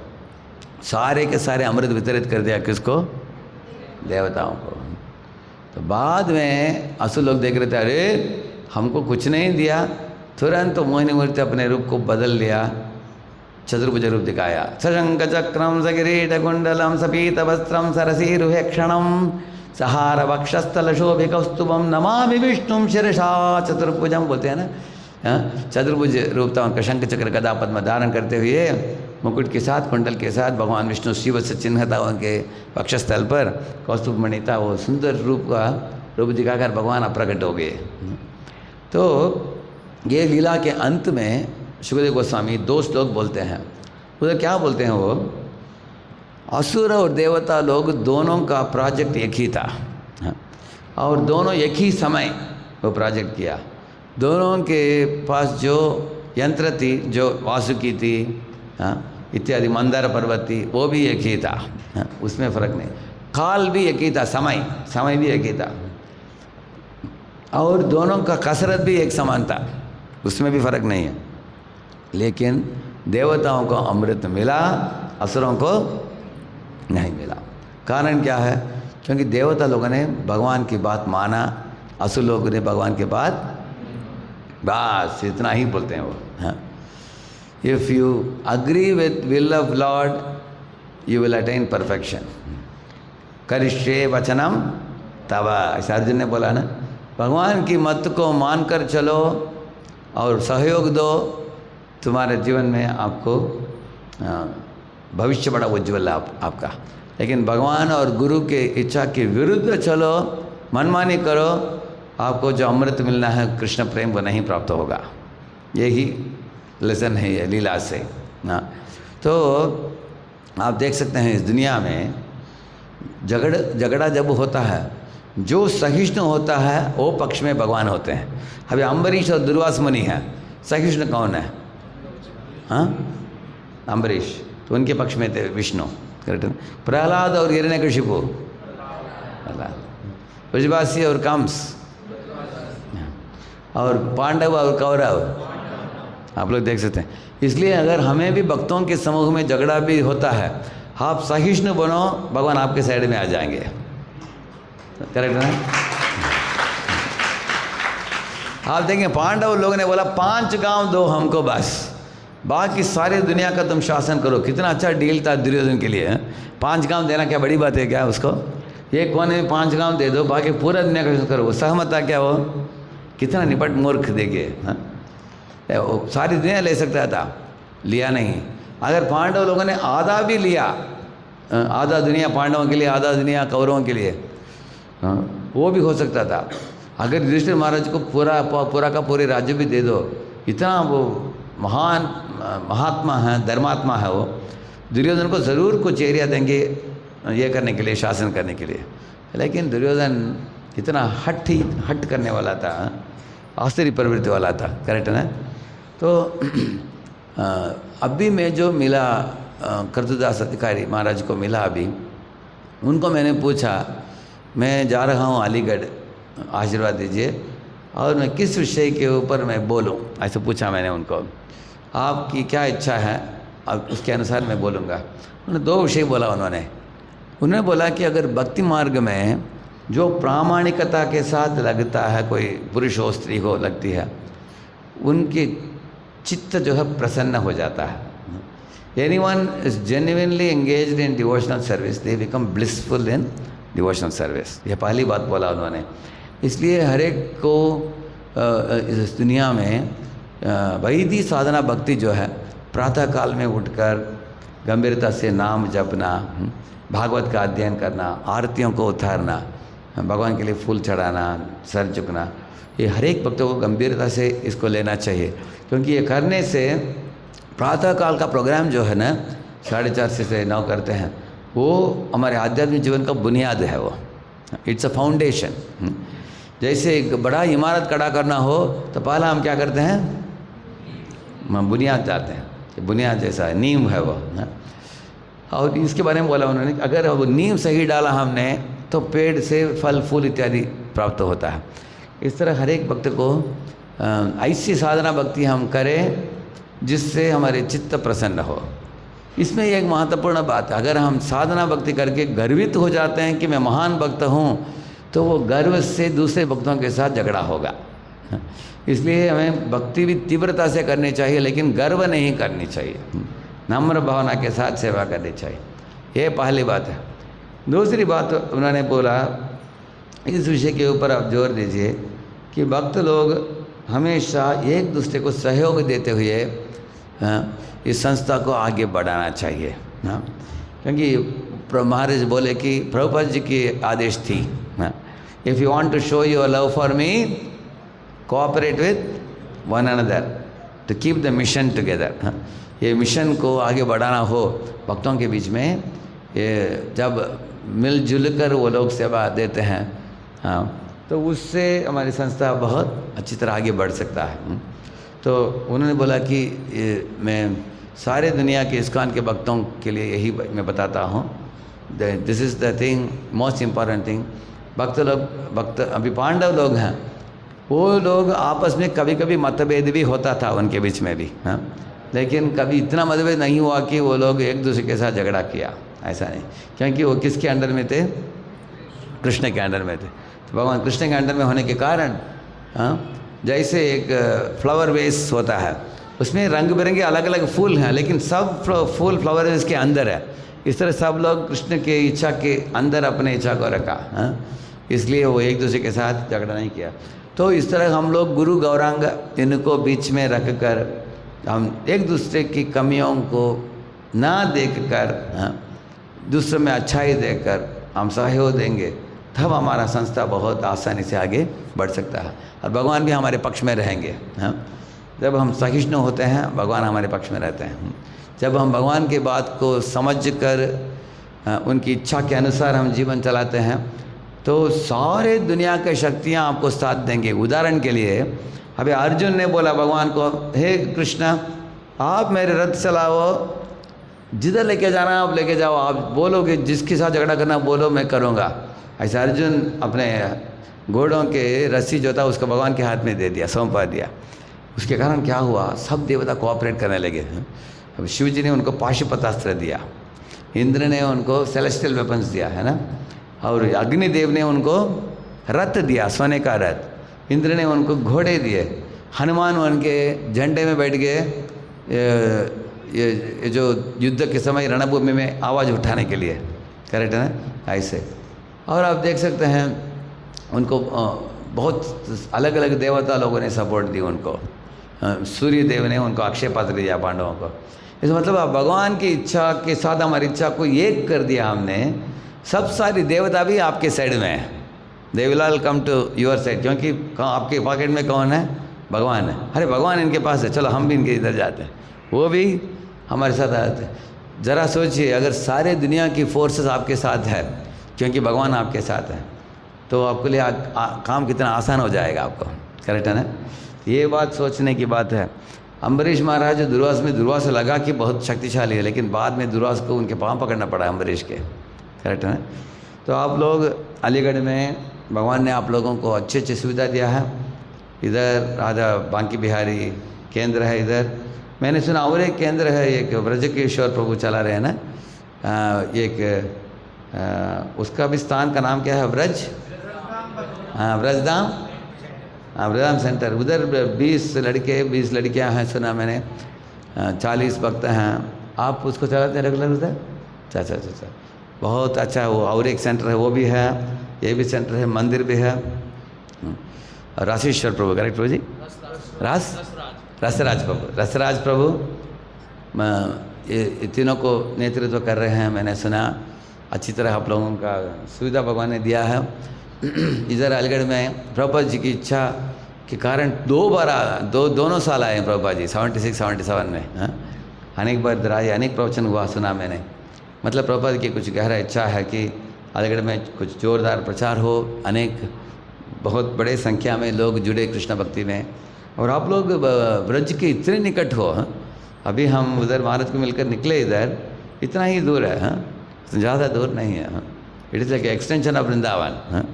सारे के सारे अमृत वितरित कर दिया, किसको? देवताओं को। तो बाद में असुर लोग देख रहे थे, अरे हमको कुछ नहीं दिया। तुरंत तो मोहिनी मूर्ति अपने रूप को बदल लिया, चतुर्भुज रूप दिखाया। सशंक चक्रम सगिरीट कुंडलम सपीत वस्त्रम सरसीरुहेक्षणम सहार वक्षस्थल शोभि कौस्तुभम नमामि विष्णुम शिरसा चतुर्भुजम, बोलते हैं ना। चतुर्भुज रूप था उनका, शंख चक्र गदा पद्म धारण करते हुए, मुकुट के साथ, कुंडल के साथ, भगवान विष्णु शिव से चिन्ह था उनके वक्षस्थल पर, कौस्तुभ मणि था। वो सुंदर रूप दिखाकर भगवान अप्रकट हो गए। तो ये लीला के अंत में सुखदेव गोस्वामी दो श्लोक बोलते हैं। उधर क्या बोलते हैं वो, असुर और देवता लोग दोनों का प्रोजेक्ट एक ही था और दोनों एक ही समय वो प्रोजेक्ट किया। दोनों के पास जो यंत्र थी, जो वासुकी थी इत्यादि, मंदार पर्वत थी, वो भी एक ही था, उसमें फ़र्क नहीं। काल भी एक ही था, समय भी एक ही था, और दोनों का कसरत भी एक समान था, उसमें भी फ़र्क नहीं है। लेकिन देवताओं को अमृत मिला, असुरों को नहीं मिला। कारण क्या है? क्योंकि देवता लोगों ने भगवान की बात माना, असुर लोगों ने भगवान की बात, बस इतना ही बोलते हैं वो। If you agree with will of Lord you will attain perfection. करिष्ये वचनम तव, ऐसा अर्जुन ने बोला ना। भगवान की मत को मानकर चलो और सहयोग दो, तुम्हारे जीवन में आपको भविष्य बड़ा उज्ज्वल है आपका। लेकिन भगवान और गुरु के इच्छा के विरुद्ध चलो, मनमानी करो, आपको जो अमृत मिलना है कृष्ण प्रेम वो नहीं प्राप्त होगा। यही लेसन है ये लीला से ना। तो आप देख सकते हैं इस दुनिया में झगड़ा जब होता है, जो सहिष्णु होता है वो पक्ष में भगवान होते हैं। अभी अम्बरीश और दुर्वास मुनि है, सहिष्णु कौन है? हाँ, अम्बरीश, तो उनके पक्ष में थे विष्णु। प्रहलाद और हिरण्यकशिपु, ब्रजवासी और कंस, और पांडव और कौरव, आप लोग देख सकते हैं। इसलिए अगर हमें भी भक्तों के समूह में झगड़ा भी होता है, आप सहिष्णु बनो, भगवान आपके साइड में आ जाएंगे। करेक्ट है? आप देखेंगे पांडव लोगों ने बोला 5 गांव दो हमको, बस बाकी सारी दुनिया का तुम शासन करो। कितना अच्छा डील था दुर्योधन के लिए। 5 गांव देना क्या बड़ी बात है क्या उसको? एक कोने में 5 गांव दे दो, बाकी पूरा दुनिया का शासन करो। वो सहमत था क्या? वो कितना निपट मूर्ख देखिए। सारी दुनिया ले सकता था, लिया नहीं। अगर पांडव लोगों ने आधा भी लिया, आधा दुनिया पांडवों के लिए, आधा दुनिया कौरवों के लिए, वो भी हो सकता था। अगर युधिष्ठिर महाराज को पूरा का पूरे राज्य भी दे दो, इतना वो महान महात्मा है, धर्मात्मा है वो, दुर्योधन को ज़रूर कुछ एरिया देंगे ये करने के लिए, शासन करने के लिए। लेकिन दुर्योधन इतना हट करने वाला था आश्चर्य प्रवृत्ति वाला था, करेक्ट है ना। तो अभी मैं जो मिला कर्तुदास अधिकारी महाराज को मिला अभी, उनको मैंने पूछा मैं जा रहा हूँ अलीगढ़, आशीर्वाद दीजिए, और मैं किस विषय के ऊपर मैं बोलूँ, ऐसे पूछा मैंने उनको, आपकी क्या इच्छा है, अब उसके अनुसार मैं बोलूँगा। उन्होंने 2 विषय बोला। उन्होंने बोला कि अगर भक्ति मार्ग में जो प्रामाणिकता के साथ लगता है, कोई पुरुष हो स्त्री हो लगती है, उनके चित्त जो है प्रसन्न हो जाता है। Anyone is genuinely engaged in devotional service, they become blissful in devotional service. यह पहली बात बोला उन्होंने। इसलिए हर एक को इस दुनिया में वैदिक साधना भक्ति जो है, प्रातः काल में उठकर गंभीरता से नाम जपना, भागवत का अध्ययन करना, आरतियों को उतारना, भगवान के लिए फूल चढ़ाना, सर झुकना, ये हर एक भक्तों को गंभीरता से इसको लेना चाहिए। क्योंकि ये करने से प्रातः काल का प्रोग्राम जो है ना 4:30 से 9 करते हैं, वो हमारे आध्यात्मिक जीवन का बुनियाद है। वो इट्स अ फाउंडेशन। जैसे एक बड़ा इमारत खड़ा करना हो तो पहला हम क्या करते हैं, हम बुनियाद डालते हैं। बुनियाद जैसा है, नींव है वो। और इसके बारे में बोला उन्होंने, अगर वो नींव सही डाला हमने तो पेड़ से फल फूल इत्यादि प्राप्त होता है। इस तरह हर एक भक्त को ऐसी साधना भक्ति हम करें जिससे हमारे चित्त प्रसन्न हो। इसमें एक महत्वपूर्ण बात है, अगर हम साधना भक्ति करके गर्वित हो जाते हैं कि मैं महान भक्त हूँ, तो वो गर्व से दूसरे भक्तों के साथ झगड़ा होगा। इसलिए हमें भक्ति भी तीव्रता से करनी चाहिए, लेकिन गर्व नहीं करनी चाहिए, नम्र भावना के साथ सेवा करनी चाहिए। ये पहली बात है। दूसरी बात उन्होंने बोला, इस विषय के ऊपर आप जोर दीजिए कि भक्त लोग हमेशा एक दूसरे को सहयोग देते हुए इस संस्था को आगे बढ़ाना चाहिए। क्योंकि महाराज बोले कि प्रभुपाद जी की आदेश थी, if you want to show your love for me, cooperate with one another to keep the mission together. ये मिशन को आगे बढ़ाना हो भक्तों के बीच में, ये जब मिलजुल कर वो लोग सेवा देते हैं, तो उससे हमारी संस्था बहुत अच्छी तरह आगे बढ़ सकता है। तो उन्होंने बोला कि मैं सारे दुनिया के इस्कॉन के भक्तों के लिए यही मैं बताता हूँ, this is the thing, most important thing. भक्त अभी पांडव लोग हैं, वो लोग आपस में कभी कभी मतभेद भी होता था उनके बीच में भी, लेकिन कभी इतना मतभेद नहीं हुआ कि वो लोग एक दूसरे के साथ झगड़ा किया, ऐसा नहीं। क्योंकि वो किसके अंडर में थे, कृष्ण के अंडर में थे। तो भगवान कृष्ण के अंडर में होने के कारण जैसे एक फ्लावर वेस होता है, उसमें रंग बिरंगे अलग अलग फूल हैं, लेकिन सब फूल फ्लावर वेस के अंदर है। इस तरह सब लोग कृष्ण के इच्छा के अंदर अपने इच्छा को रखा, इसलिए वो एक दूसरे के साथ झगड़ा नहीं किया। तो इस तरह हम लोग गुरु गौरांग इनको बीच में रख कर हम एक दूसरे की कमियों को ना देख कर दूसरों में अच्छाई देकर हम सहयोग देंगे, तब हमारा संस्था बहुत आसानी से आगे बढ़ सकता है और भगवान भी हमारे पक्ष में रहेंगे। जब हम सहिष्णु होते हैं, भगवान हमारे पक्ष में रहते हैं। जब हम भगवान की बात को समझ कर उनकी इच्छा के अनुसार हम जीवन चलाते हैं, तो सारे दुनिया की शक्तियाँ आपको साथ देंगे। उदाहरण के लिए अभी अर्जुन ने बोला भगवान को, हे कृष्ण आप मेरे रथ चलाओ, जिधर लेके जाना आप लेके जाओ, आप बोलोगे जिसके साथ झगड़ा करना बोलो मैं करूँगा। ऐसा अर्जुन अपने घोड़ों के रस्सी जो था उसको भगवान के हाथ में दे दिया, सौंपा दिया। उसके कारण क्या हुआ, सब देवता कोऑपरेट करने लगे। अब शिव जी ने उनको पाशुपतास्त्र दिया, इंद्र ने उनको सेलेस्टियल वेपन्स दिया, है ना, और अग्निदेव ने उनको रथ दिया, सोने का रथ। इंद्र ने उनको घोड़े दिए, हनुमान उनके झंडे में बैठ गए, ये जो युद्ध के समय रणभूमि में आवाज़ उठाने के लिए, करेक्ट है ना, ऐसे। और आप देख सकते हैं उनको बहुत अलग अलग देवता लोगों ने सपोर्ट दी उनको। सूर्य देव ने उनको अक्षय पात्र दिया पांडवों को। इसका मतलब आप भगवान की इच्छा के साथ हमारी इच्छा को एक कर दिया हमने, सब सारी देवता भी आपके साइड में है। They will all come to your side, क्योंकि आपके पॉकेट में कौन है, भगवान है। अरे भगवान इनके पास है, चलो हम भी इनके इधर जाते हैं, वो भी हमारे साथ आते हैं। ज़रा सोचिए, अगर सारे दुनिया की फोर्सेस आपके साथ है, क्योंकि भगवान आपके साथ है, तो आपके लिए काम कितना आसान हो जाएगा आपको, करेक्ट है ना? ये बात सोचने की बात है। अम्बरीश महाराज दुर्वास में दुर्वास लगा कि बहुत शक्तिशाली है, लेकिन बाद में दुर्वास को उनके पाँव पकड़ना पड़ा अम्बरीश के, करेक्ट है ना? तो आप लोग अलीगढ़ में भगवान ने आप लोगों को अच्छी अच्छी सुविधा दिया है। इधर राधा बांकी बिहारी केंद्र है, इधर मैंने सुना और एक केंद्र है, एक ब्रजकिशोर प्रभु चला रहे हैं ना, उसका भी स्थान का नाम क्या है? ब्रजधाम, ब्रजधाम सेंटर। उधर 20 लड़के 20 लड़कियां हैं सुना मैंने, 40 भक्त हैं। आप उसको चलाते हैं रेगुलर उधर? अच्छा, बहुत अच्छा। वो और एक सेंटर है, वो भी है, ये भी सेंटर है, मंदिर भी है। राशेश्वर प्रभु, करेक्ट प्रभु जी? रसराज प्रभु ये तीनों को नेतृत्व कर रहे हैं। मैंने सुना अच्छी तरह आप लोगों का सुविधा भगवान ने दिया है। इधर अलीगढ़ में प्रभुपाद जी की इच्छा के कारण दोनों साल आए हैं प्रभुपाद जी, 76-77 में। हाँ, अनेक बार इधर आए, अनेक प्रवचन हुआ सुना मैंने। मतलब प्रभुपाद की कुछ गहरा इच्छा है कि अलीगढ़ में कुछ जोरदार प्रचार हो, अनेक बहुत बड़े संख्या में लोग जुड़े कृष्ण भक्ति में, और आप लोग ब्रज के इतने निकट हो। हाँ, अभी हम उधर महाराज को मिलकर निकले, इधर इतना ही दूर है, हाँ, ज़्यादा दूर नहीं है। हाँ, it is like extension of Vrindavan, हाँ,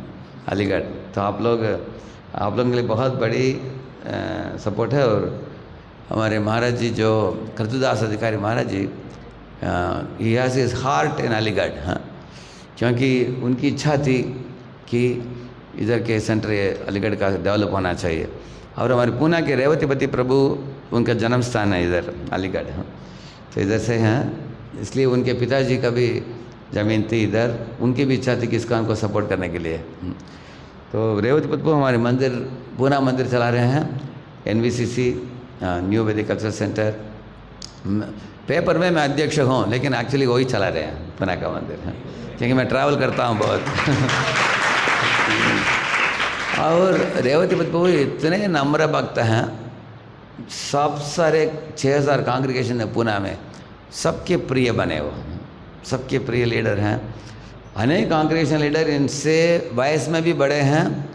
अलीगढ़। तो आप लोगों के लिए बहुत बड़ी सपोर्ट है। और हमारे महाराज जी जो Kritudas Adhikari Maharaj ji, he has his heart in Aligarh. हाँ, क्योंकि उनकी इच्छा थी कि इधर के सेंटर अलीगढ़ का डेवलप होना चाहिए। और हमारे पूना के रेवतीपति प्रभु, उनका जन्म स्थान है इधर अलीगढ़। हाँ, तो इधर से हैं, इसलिए उनके पिताजी का भी ज़मीन थी इधर, उनकी भी इच्छा थी कि इसका उनको सपोर्ट करने के लिए। तो रेवतीपति प्रभु हमारे मंदिर, पूना मंदिर चला रहे हैं, NVCC न्यू वैदिक कल्चरल सेंटर। पेपर में मैं अध्यक्ष हूँ, लेकिन एक्चुअली वही चला रहे हैं पूना का मंदिर, क्योंकि मैं ट्रैवल करता हूँ बहुत। और रेवतीपति प्रभु इतने नम्र भक्त हैं, सब सारे 6000 कांग्रीगेशन है पूना में, सबके प्रिय बने, वो सबके प्रिय लीडर हैं। अनेक कांग्रीगेशन लीडर इनसे वयस में भी बड़े हैं,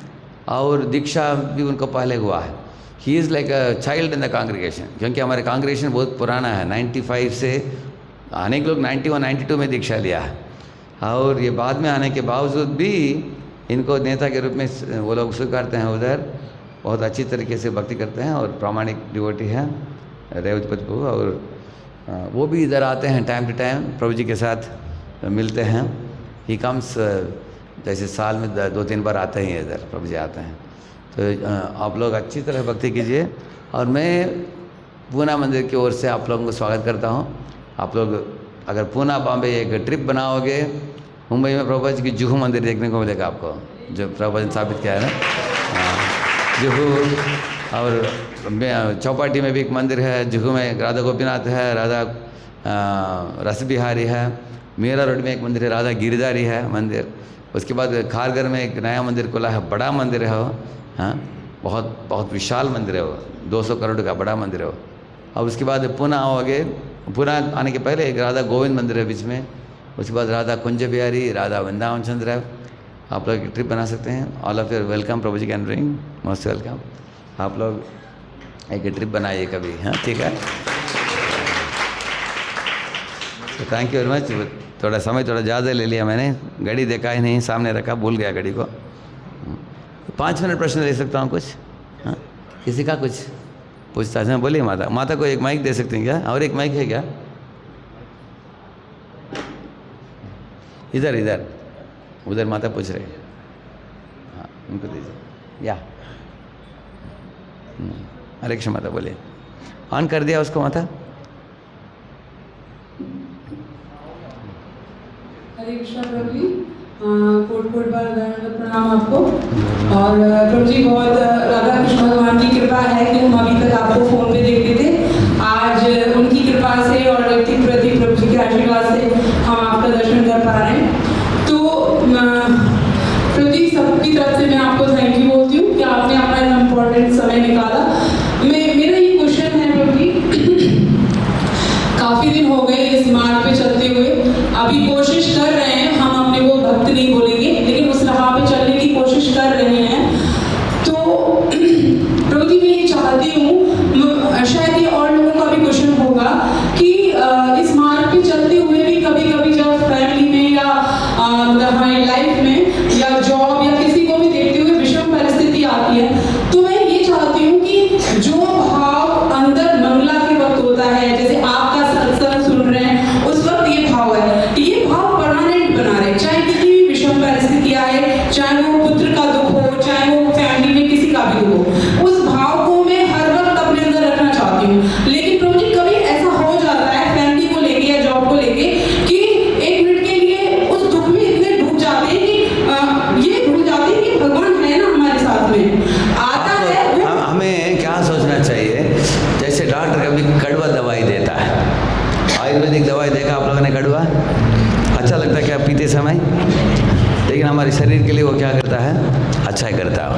और दीक्षा भी उनको पहले हुआ है। He is like a child in the congregation, क्योंकि हमारे कांग्रीगेशन बहुत पुराना है, 95 से, अनेक लोग 91-92 में दीक्षा लिया है। और ये बाद में आने के बावजूद भी इनको नेता के रूप में वो लोग स्वीकारते हैं। उधर बहुत अच्छी तरीके से भक्ति करते हैं और प्रामाणिक डिवोटी हैं रेवतीपति प्रभु। और वो भी इधर आते हैं टाइम टू टाइम, प्रभु जी के साथ मिलते हैं। ही कम्स, जैसे साल में 2-3 बार आते ही इधर प्रभु जी आते हैं। तो आप लोग अच्छी तरह भक्ति कीजिए। और मैं पूना मंदिर की ओर से आप लोगों को स्वागत करता हूँ। आप लोग अगर पूना बॉम्बे एक ट्रिप बनाओगे, मुंबई में प्रभुपाद जी की जुहू मंदिर देखने को मिलेगा आपको, जो प्रभुपाद जी ने स्थापित किया है ना, जुहू। और चौपाटी में भी एक मंदिर है, जुहू में राधा गोपीनाथ है, राधा रस बिहारी है। मीरा रोड में एक मंदिर है, राधा गिरधारी है मंदिर। उसके बाद खारघर में एक नया मंदिर खुला है, बड़ा मंदिर है वो। हाँ, बहुत बहुत विशाल मंदिर है वो, 200 करोड़ का बड़ा मंदिर है वो। और उसके बाद पुणे आओगे, पुणे आने के पहले एक राधा गोविंद मंदिर है बीच में। उसके बाद राधा कुंज बिहारी, राधा वृंदावन चंद्र है। आप लोग ट्रिप बना सकते हैं। All of you're welcome, Prabhu ji can bring, most welcome. आप लोग एक ट्रिप बनाइए कभी, हाँ, ठीक है। तो थैंक यू वेरी मच। थोड़ा समय थोड़ा ज़्यादा ले लिया मैंने, घड़ी देखा ही नहीं, सामने रखा, भूल गया घड़ी को। 5 मिनट प्रश्न ले सकता हूँ कुछ? हाँ, किसी का कुछ पूछताछ है? बोलिए। माता को एक माइक दे सकते हैं क्या? और एक माइक है क्या? इधर उधर माता पूछ रहे हैं, हाँ, उनको दीजिए। या हरे कृष्ण माता, बोलिए। ऑन कर दिया उसको माता? हरे कृष्णा प्रभु जी, कोट बार प्रणाम आपको। और प्रभु जी, बहुत राधा कृष्ण भगवान की कृपा है कि हम अभी तक आपको फोन पे देखते थे। आज उनकी कृपा से और व्यक्ति प्रति प्रभु जी के आशीर्वाद से हम आपका दर्शन कर पा रहे हैं। तो प्रभु जी, सबकी तरफ से मैं आपको थैंक यू बोलती हूँ कि आपने अपना इम्पोर्टेंट समय निकाला। मेरा ये क्वेश्चन है प्रभु जी, काफी दिन हो गए इस मार्ग पे चलते हुए, अभी कोशिश कर रहे हैं, हम अपने को भक्त नहीं बोलेंगे, लेकिन उस राह पे चलने की कोशिश कर रहे हैं। तो चाहे वो पुत्र का दुख हो, चाहे वो फैमिली में किसी का भी दुख हो, उस भाव को मैं हर वक्त अपने अंदर रखना चाहती हूँ। लेकिन प्रभु जी कभी ऐसा हो जाता है फैमिली को लेके या जॉब को लेके कि एक मिनट के लिए उस दुख में इतने डूब जाते हैं कि ये भूल जाते हैं कि भगवान है ना हमारे साथ में, आता है वो। हमें क्या सोचना चाहिए, जैसे डॉक्टर कभी कड़वा दवाई देता है, आयुर्वेदिक दवाई देखा आप लोगों ने कड़वा, अच्छा लगता है क्या पीते समय, लेकिन हमारे शरीर के लिए वो क्या करता है, अच्छा ही करता है।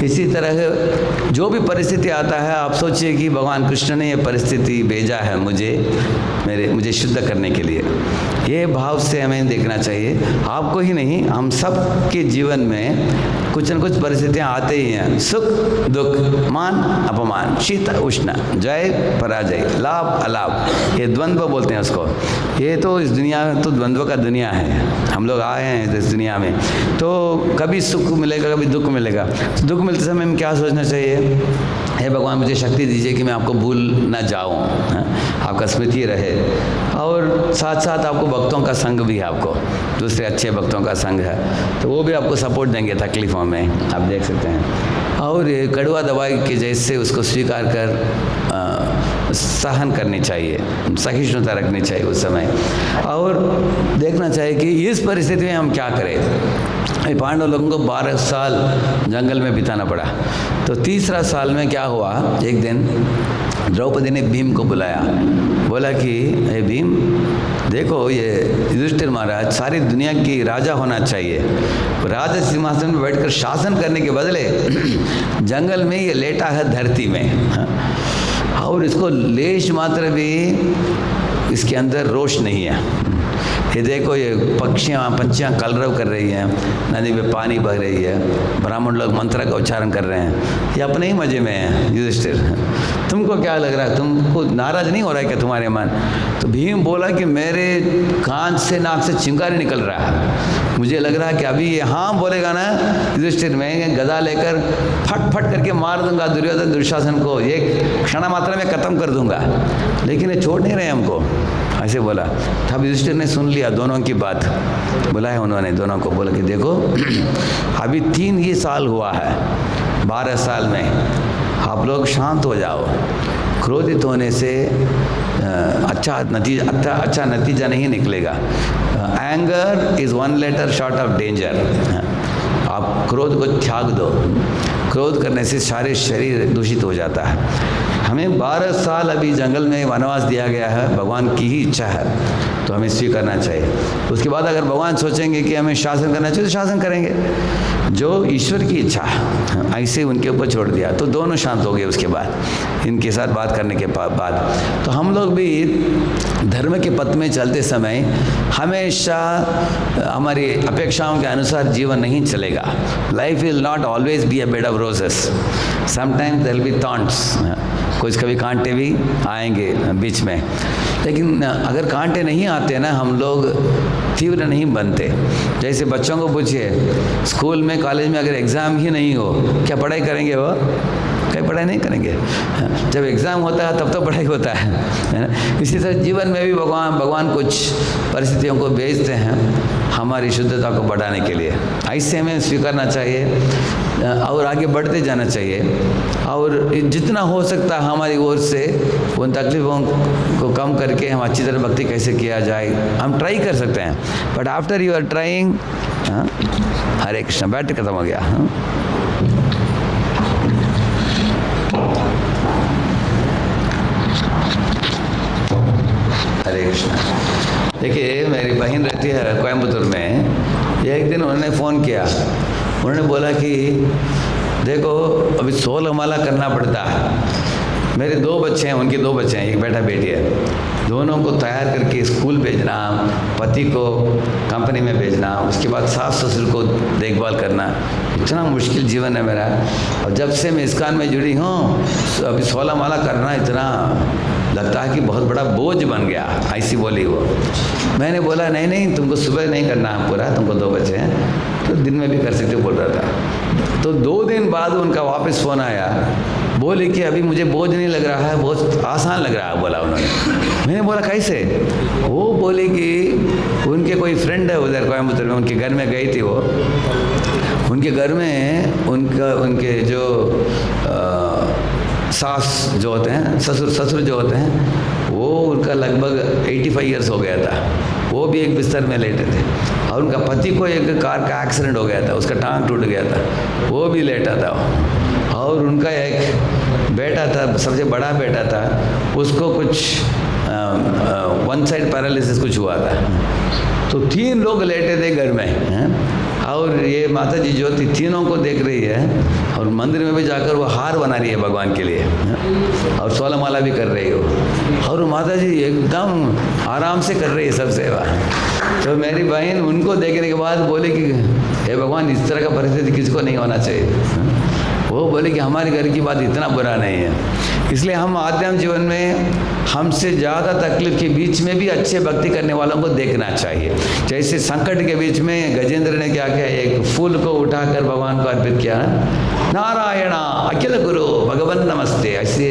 इसी तरह जो भी परिस्थिति आता है, आप सोचिए कि भगवान कृष्ण ने ये परिस्थिति भेजा है मुझे शुद्ध करने के लिए। ये भाव से हमें देखना चाहिए, आपको ही नहीं हम सब के जीवन में कुछ न कुछ परिस्थितियाँ आते ही हैं, सुख दुख, मान अपमान, शीत उष्ण, जय पराजय, लाभ अलाभ, ये द्वंद्व बोलते हैं उसको। ये तो इस दुनिया में तो द्वंद्व का दुनिया है, हम लोग आए हैं इस दुनिया में, तो कभी सुख मिलेगा कभी दुख मिलेगा। तो दुख मिलते समय में क्या सोचना चाहिए, हे भगवान मुझे शक्ति दीजिए कि मैं आपको भूल ना जाऊं, आपका स्मृति रहे, और साथ साथ आपको भक्तों का संग भी है, आपको दूसरे अच्छे भक्तों का संग है, तो वो भी आपको सपोर्ट देंगे तकलीफ़ों में, आप देख सकते हैं। और ये कड़वा दवाई के जैसे उसको स्वीकार कर सहन करनी चाहिए, सहिष्णुता रखनी चाहिए उस समय, और देखना चाहिए कि इस परिस्थिति में हम क्या करें। पांडव लोगों को 12 साल जंगल में बिताना पड़ा, तो तीसरा साल में क्या हुआ, एक दिन द्रौपदी ने भीम को बुलाया, बोला कि हे भीम देखो, ये युधिष्ठिर महाराज सारी दुनिया की राजा होना चाहिए, राजा सिंहासन में बैठकर शासन करने के बदले जंगल में ये लेटा है धरती में, और इसको लेश मात्र भी इसके अंदर रोष नहीं है। ये देखो, ये पंछियाँ कलरव कर रही हैं, नदी में पानी बह रही है, ब्राह्मण लोग मंत्र का उच्चारण कर रहे हैं, ये अपने ही मजे में है। युधिष्ठिर तुमको क्या लग रहा है, तुमको नाराज नहीं हो रहा है क्या तुम्हारे मन? तो भीम बोला कि मेरे कान से नाक से चिंगारी निकल रहा है, मुझे लग रहा है कि अभी ये हाँ बोलेगा ना युधिष्ठिर, मैं गदा लेकर फट फट करके मार दूंगा दुर्योधन दुशासन को, एक क्षण मात्रा में खत्म कर दूंगा, लेकिन ये छोड़ नहीं रहे हमको, ऐसे बोला। तब युधिष्ठिर ने सुन लिया दोनों की बात, बुलाया उन्होंने दोनों को, बोला कि देखो अभी 3 ही साल हुआ है, 12 साल में आप लोग शांत हो जाओ, क्रोधित होने से अच्छा नतीजा नहीं निकलेगा। Anger is 1 letter short of danger, आप क्रोध को त्याग दो, क्रोध करने से सारे शरीर दूषित हो जाता है। हमें 12 साल अभी जंगल में वनवास दिया गया है, भगवान की ही इच्छा है, तो हमें स्वीकारना चाहिए। उसके बाद अगर भगवान सोचेंगे कि हमें शासन करना चाहिए तो शासन करेंगे, जो ईश्वर की इच्छा है ऐसे उनके ऊपर छोड़ दिया, तो दोनों शांत हो गए। उसके बाद इनके साथ बात करने के बाद तो हम लोग भी धर्म के पथ में चलते समय हमेशा हमारी अपेक्षाओं के अनुसार जीवन नहीं चलेगा। Life will not always be a bed of roses, sometimes there will be thorns, कुछ कभी कांटे भी आएंगे बीच में, लेकिन अगर कांटे नहीं आते ना, हम लोग तीव्र नहीं बनते। जैसे बच्चों को पूछिए, स्कूल में कॉलेज में अगर एग्ज़ाम ही नहीं हो, क्या पढ़ाई करेंगे वो? कहीं पढ़ाई नहीं करेंगे। जब एग्ज़ाम होता है तब तो पढ़ाई होता है ना। इसी तरह जीवन में भी भगवान कुछ परिस्थितियों को भेजते हैं हमारी शुद्धता को बढ़ाने के लिए, ऐसे हमें स्वीकारना चाहिए और आगे बढ़ते जाना चाहिए, और जितना हो सकता है हमारी ओर से उन तकलीफ़ों को कम करके हम अच्छी तरह भक्ति कैसे किया जाए हम ट्राई कर सकते हैं। But after you are trying, Hare Krishna, बैठ खत्म हो गया। हरे कृष्ण। देखिए, मेरी बहन रहती है कोयम्बतूर में, एक दिन उन्होंने फ़ोन किया, उन्होंने बोला कि देखो अभी 16 माला करना पड़ता है, मेरे 2 बच्चे हैं, उनके 2 बच्चे हैं, एक बेटा बेटी है, दोनों को तैयार करके स्कूल भेजना, पति को कंपनी में भेजना, उसके बाद सास ससुर को देखभाल करना, इतना मुश्किल जीवन है मेरा। और जब से मैं इस्कॉन में जुड़ी हूँ, अभी 16 माला करना इतना लगता है कि बहुत बड़ा बोझ बन गया, ऐसी बोली वो। मैंने बोला नहीं तुमको सुबह नहीं करना है पूरा, तुमको 2 बच्चे हैं तो दिन में भी कर सकते, बोल रहा था। तो 2 दिन बाद उनका वापस फ़ोन आया, बोले कि अभी मुझे बोझ नहीं लग रहा है, बहुत आसान लग रहा है, बोला उन्होंने। मैंने बोला कैसे? वो बोले कि उनके कोई फ्रेंड है उधर कोयम्बतूर में, उनके घर में गई थी वो। उनके घर में उनके जो सास जो होते हैं, ससुर जो होते हैं, वो उनका लगभग 85 ईयर्स हो गया था। वो भी एक बिस्तर में लेटे थे और उनका पति को एक कार का एक्सीडेंट हो गया था, उसका टांग टूट गया था, वो भी लेटा था। और उनका एक बेटा था, सबसे बड़ा बेटा था, उसको कुछ वन साइड पैरालिसिस कुछ हुआ था। तो 3 लोग लेटे थे घर में हैं? और ये माता जी जो थी तीनों को देख रही है और मंदिर में भी जाकर वो हार बना रही है भगवान के लिए और 16 माला भी कर रही हो। और माता जी एकदम आराम से कर रही है सब सेवा। तो मेरी बहन उनको देखने के बाद बोली कि हे भगवान, इस तरह का परिस्थिति किसको नहीं होना चाहिए। वो बोले कि हमारे घर की बात इतना बुरा नहीं है। इसलिए हम आध्यात्मिक जीवन में हमसे ज़्यादा तकलीफ के बीच में भी अच्छे भक्ति करने वालों को देखना चाहिए। जैसे संकट के बीच में गजेंद्र ने क्या किया, एक फूल को उठाकर भगवान को अर्पित किया, नारायणा अखिल गुरु भगवन नमस्ते, ऐसे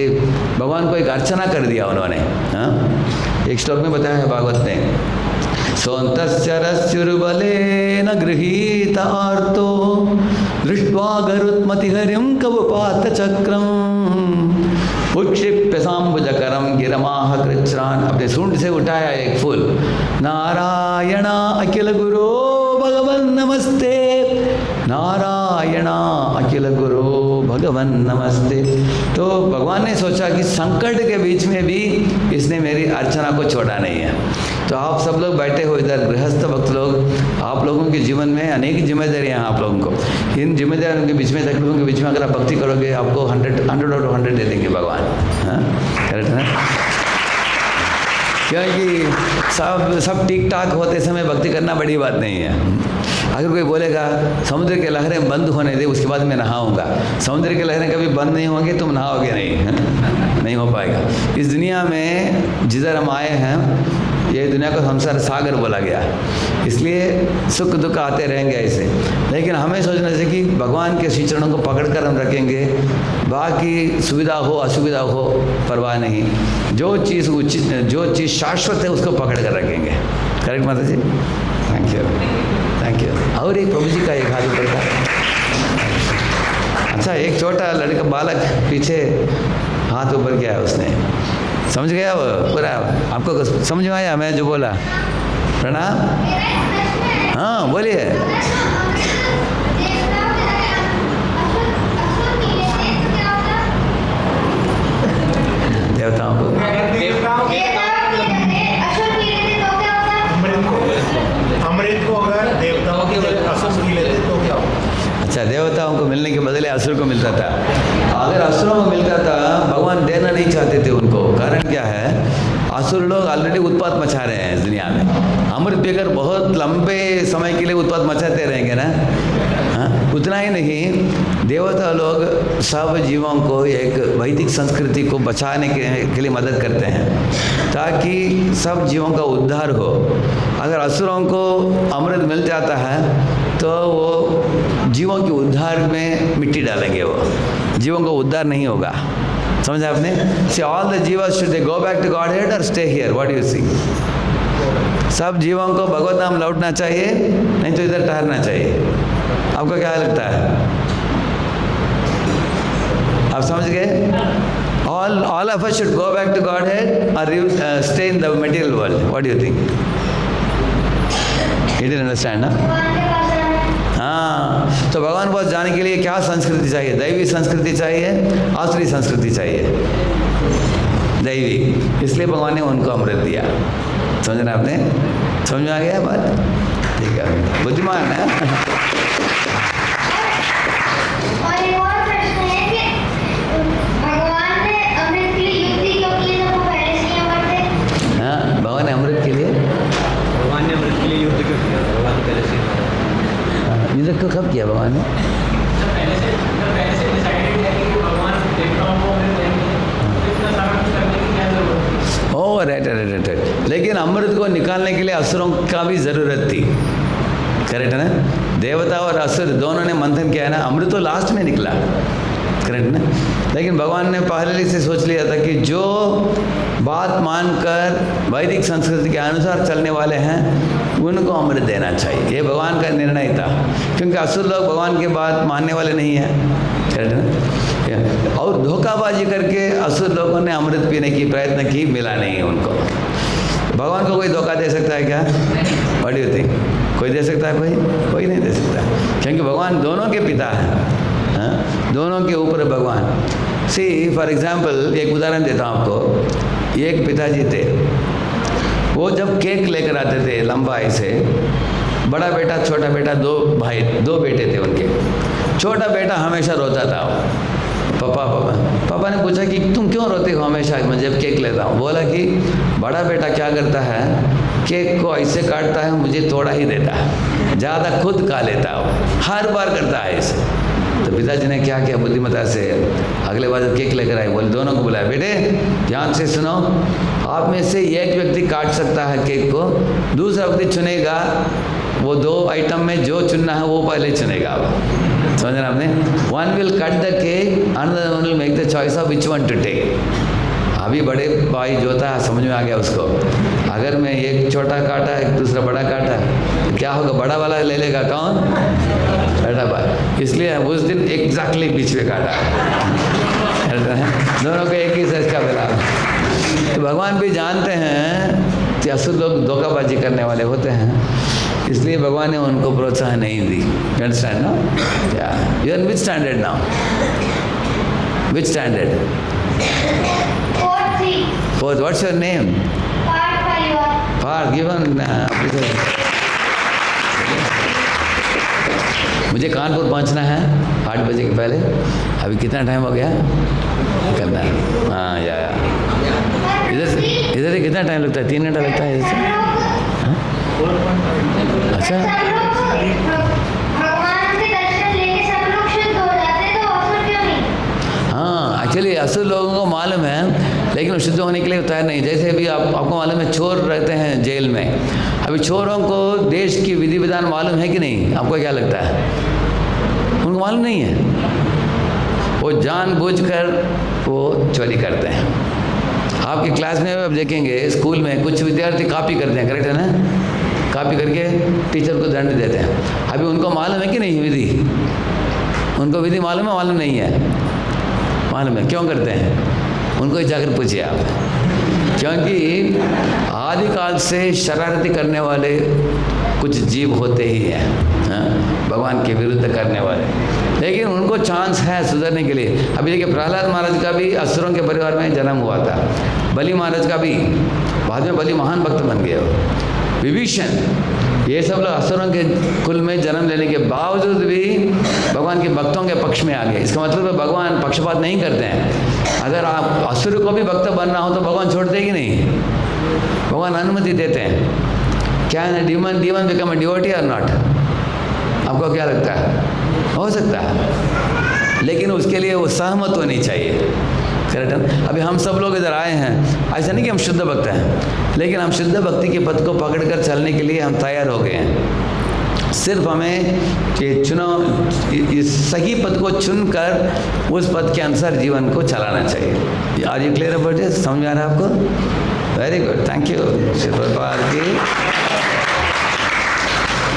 भगवान को एक अर्चना कर दिया उन्होंने। हाँ, एक श्लोक में बताया है भागवत ने, सोन्तस्य रस्युर्बलेन गृहीतार्तो दृष्ट्वा गरुत्मतिहरिं कवपातचक्रं उक्षिप्य साम्बुजकरं गिरमाह कृच्छ्रान्। अपने सूंड से उठाया एक फूल, नारायण अखिल गुरो भगवन नमस्ते, नारायण अखिल गुरो भगवन नमस्ते। तो भगवान ने सोचा कि संकट के बीच में भी इसने मेरी अर्चना को छोड़ा नहीं है। तो आप सब लोग बैठे हो इधर, गृहस्थ भक्त लोग, आप लोगों के जीवन में अनेक जिम्मेदारियां हैं आप लोगों को। इन जिम्मेदारियों के बीच में, तकलीफों के बीच में अगर आप भक्ति करोगे, आपको 100 आउट ऑफ 100 दे देंगे भगवान। हाँ, करेक्ट है ना? क्योंकि सब ठीक ठाक होते समय भक्ति करना बड़ी बात नहीं है। अगर कोई बोलेगा समुद्र की लहरें बंद होने दे, उसके बाद मैं नहाऊंगा, समुद्र की लहरें कभी बंद नहीं होंगी, तुम नहाओगे नहीं, है? नहीं हो पाएगा। इस दुनिया में जिधर हम आए हैं, ये दुनिया को संसार सागर बोला गया, इसलिए सुख दुख आते रहेंगे ऐसे। लेकिन हमें सोचना चाहिए कि भगवान के श्री चरणों को पकड़कर हम रखेंगे, बाकी सुविधा हो असुविधा हो परवाह नहीं, जो चीज़ उचित, जो चीज़ शाश्वत है उसको पकड़ कर रखेंगे। करेक्ट माता जी? Thank you, thank you. और एक प्रभु जी का एक हाथ ऊपर का, अच्छा, एक छोटा लड़का बालक पीछे हाथ ऊपर किया है उसने, समझ गया वो पूरा? आपको समझ में आया मैं जो बोला? प्रणाम। हाँ बोलिए। देवताओं को अमृत को अगर देवताओं के असुर पी लेते तो क्या होगा? अच्छा, देवताओं को मिलने के बदले असुर को मिलता था। अगर असुरों को मिलता था, भगवान देना नहीं चाहते थे उनको। कारण क्या है? असुर लोग ऑलरेडी उत्पात मचा रहे हैं इस दुनिया में, अमृत पीकर बहुत लंबे समय के लिए उत्पात मचाते रहेंगे ना। हाँ, उतना ही नहीं, देवता लोग सब जीवों को एक वैदिक संस्कृति को बचाने के लिए मदद करते हैं, ताकि सब जीवों का उद्धार हो। अगर असुरों को अमृत मिल जाता है तो वो जीवों के उद्धार में मिट्टी डालेंगे, वो जीवों का उद्धार नहीं होगा। समझा आपने? सी ऑल द जीवस should they go back to Godhead और stay here, what do you see? सब जीवों को भगवत नाम लौटना चाहिए, नहीं तो इधर ठहरना चाहिए। आपको क्या लगता है? आप समझ गए? all of us should go back to Godhead or stay in the material world. What do you think? You didn't understand, ना? हाँ, तो भगवान को जाने के लिए क्या संस्कृति चाहिए? दैवी संस्कृति चाहिए, आसुरी संस्कृति चाहिए, दैवी। इसलिए भगवान ने उनको अमृत दिया। समझना आपने? समझ में आ गया बात? ठीक है, बुद्धिमान है। और एक और प्रश्न है कि भगवान ने अमृत के लिए युक्ति क्यों की? तो वो पहले से ही अमर थे। हाँ, भगवान ने अमृत के लिए युद्ध क्यों किया? भगवान पहले से युद्ध को कब किया भगवान ने? पहले से डिसाइडेड है कि भगवान देवताओं को इतना सारा कुछ करने की क्या जरूरत है? Oh right. लेकिन अमृत को निकालने के लिए असुरों का भी ज़रूरत थी। करेक्ट है ना? देवता और असुर दोनों ने मंथन किया है ना, अमृत तो लास्ट में निकला। करेक्ट ना? लेकिन भगवान ने पहले से सोच लिया था कि जो बात मानकर वैदिक संस्कृति के अनुसार चलने वाले हैं उनको अमृत देना चाहिए। ये भगवान का निर्णय था, क्योंकि असुर लोग भगवान की बात मानने वाले नहीं हैं और धोखाबाजी करके असुर लोगों ने अमृत पीने की प्रयत्न की, मिला नहीं उनको। भगवान को कोई धोखा दे सकता है क्या? बड़ी होती कोई दे सकता है? कोई नहीं दे सकता, क्योंकि भगवान दोनों के पिता हैं, दोनों के ऊपर भगवान। सी फॉर एग्जाम्पल एक उदाहरण देता हूँ आपको। एक पिताजी थे, वो जब केक लेकर आते थे लंबा ऐसे, बड़ा बेटा छोटा बेटा, दो बेटे थे उनके। छोटा बेटा हमेशा रोता था, पापा ने पूछा कि तुम क्यों रोते हो हमेशा मैं जब केक लेता हूँ? बोला कि बड़ा बेटा क्या करता है, केक को ऐसे काटता है, मुझे थोड़ा ही देता है, ज़्यादा खुद खा लेता है, हर बार करता है ऐसे। तो पिताजी ने क्या किया बुद्धिमत्ता से, अगले बार जब केक लेकर आए, बोले दोनों को बुलाया, बेटे ध्यान से सुनो, आप में से एक व्यक्ति काट सकता है केक को, दूसरा व्यक्ति चुनेगा, वो 2 आइटम में जो चुनना है वो पहले चुनेगा। समझ रहे आपने? One will cut the cake, another one will make the choice of which one to take. अभी बड़े भाई जो था समझ में आ गया उसको, अगर मैं एक छोटा काटा एक दूसरा बड़ा काटा तो क्या होगा, बड़ा वाला ले लेगा कौन? छोटा भाई। इसलिए उस दिन एग्जैक्टली बीच में काटा, दोनों को एक ही साइज का मिला। तो भगवान भी जानते हैं कि असुर लोग धोखाबाजी करने वाले होते हैं, इसलिए भगवान ने उनको प्रोत्साहन नहीं दी। You understand no? You are in which standard now? Which standard? Fourth. What's your name? Parth. Given. मुझे कानपुर पहुंचना है 8 बजे के पहले। अभी कितना टाइम हो गया? करना है। हाँ या इधर से कितना टाइम लगता है? 3 घंटा लगता है इधर से? अच्छा, भगवान के दर्शन लेके सब लोग शुद्ध हो जाते, तो असुर क्यों नहीं? हाँ एक्चुअली असुर लोगों को मालूम है, लेकिन शुद्ध होने के लिए तैयार नहीं। जैसे अभी आपको मालूम है चोर रहते हैं जेल में, अभी चोरों को देश की विधि विधान मालूम है कि नहीं? आपको क्या लगता है? उनको मालूम नहीं है, वो जानबूझकर वो चोरी करते हैं। आपकी क्लास में आप देखेंगे स्कूल में कुछ विद्यार्थी कॉपी करते हैं, करेक्ट है ना? कॉपी करके टीचर को दंड देते हैं। अभी उनको मालूम है कि नहीं विधि? उनको विधि मालूम है? मालूम नहीं है? मालूम है। क्यों करते हैं? उनको ही जाकर पूछिए आप, क्योंकि आदिकाल से शरारती करने वाले कुछ जीव होते ही हैं, भगवान के विरुद्ध करने वाले, लेकिन उनको चांस है सुधरने के लिए। अभी देखिए प्रहलाद महाराज का भी असुरों के परिवार में जन्म हुआ था, बलि महाराज का भी, बाद में बलि महान भक्त बन गया, विभीषण, ये सब लोग असुरों के कुल में जन्म लेने के बावजूद भी भगवान के भक्तों के पक्ष में आ गए। इसका मतलब है भगवान पक्षपात नहीं करते हैं। अगर आप असुर को भी भक्त बनना हो तो भगवान छोड़ते कि नहीं? भगवान अनुमति देते हैं। क्या है डीमन बिकम अ डिवोटी और नॉट? आपको क्या लगता है? हो सकता है, लेकिन उसके लिए वो सहमत होनी चाहिए। करेक्ट? अभी हम सब लोग इधर आए हैं, ऐसा नहीं कि हम शुद्ध भक्त हैं, लेकिन हम शुद्ध भक्ति के पद को पकड़कर चलने के लिए हम तैयार हो गए हैं। सिर्फ हमें ये इस सही पद को चुनकर उस पद के अनुसार जीवन को चलाना चाहिए। Are you clear about this? समझ आ रहा है आपको? Very good, thank you. Shri Prabhupada की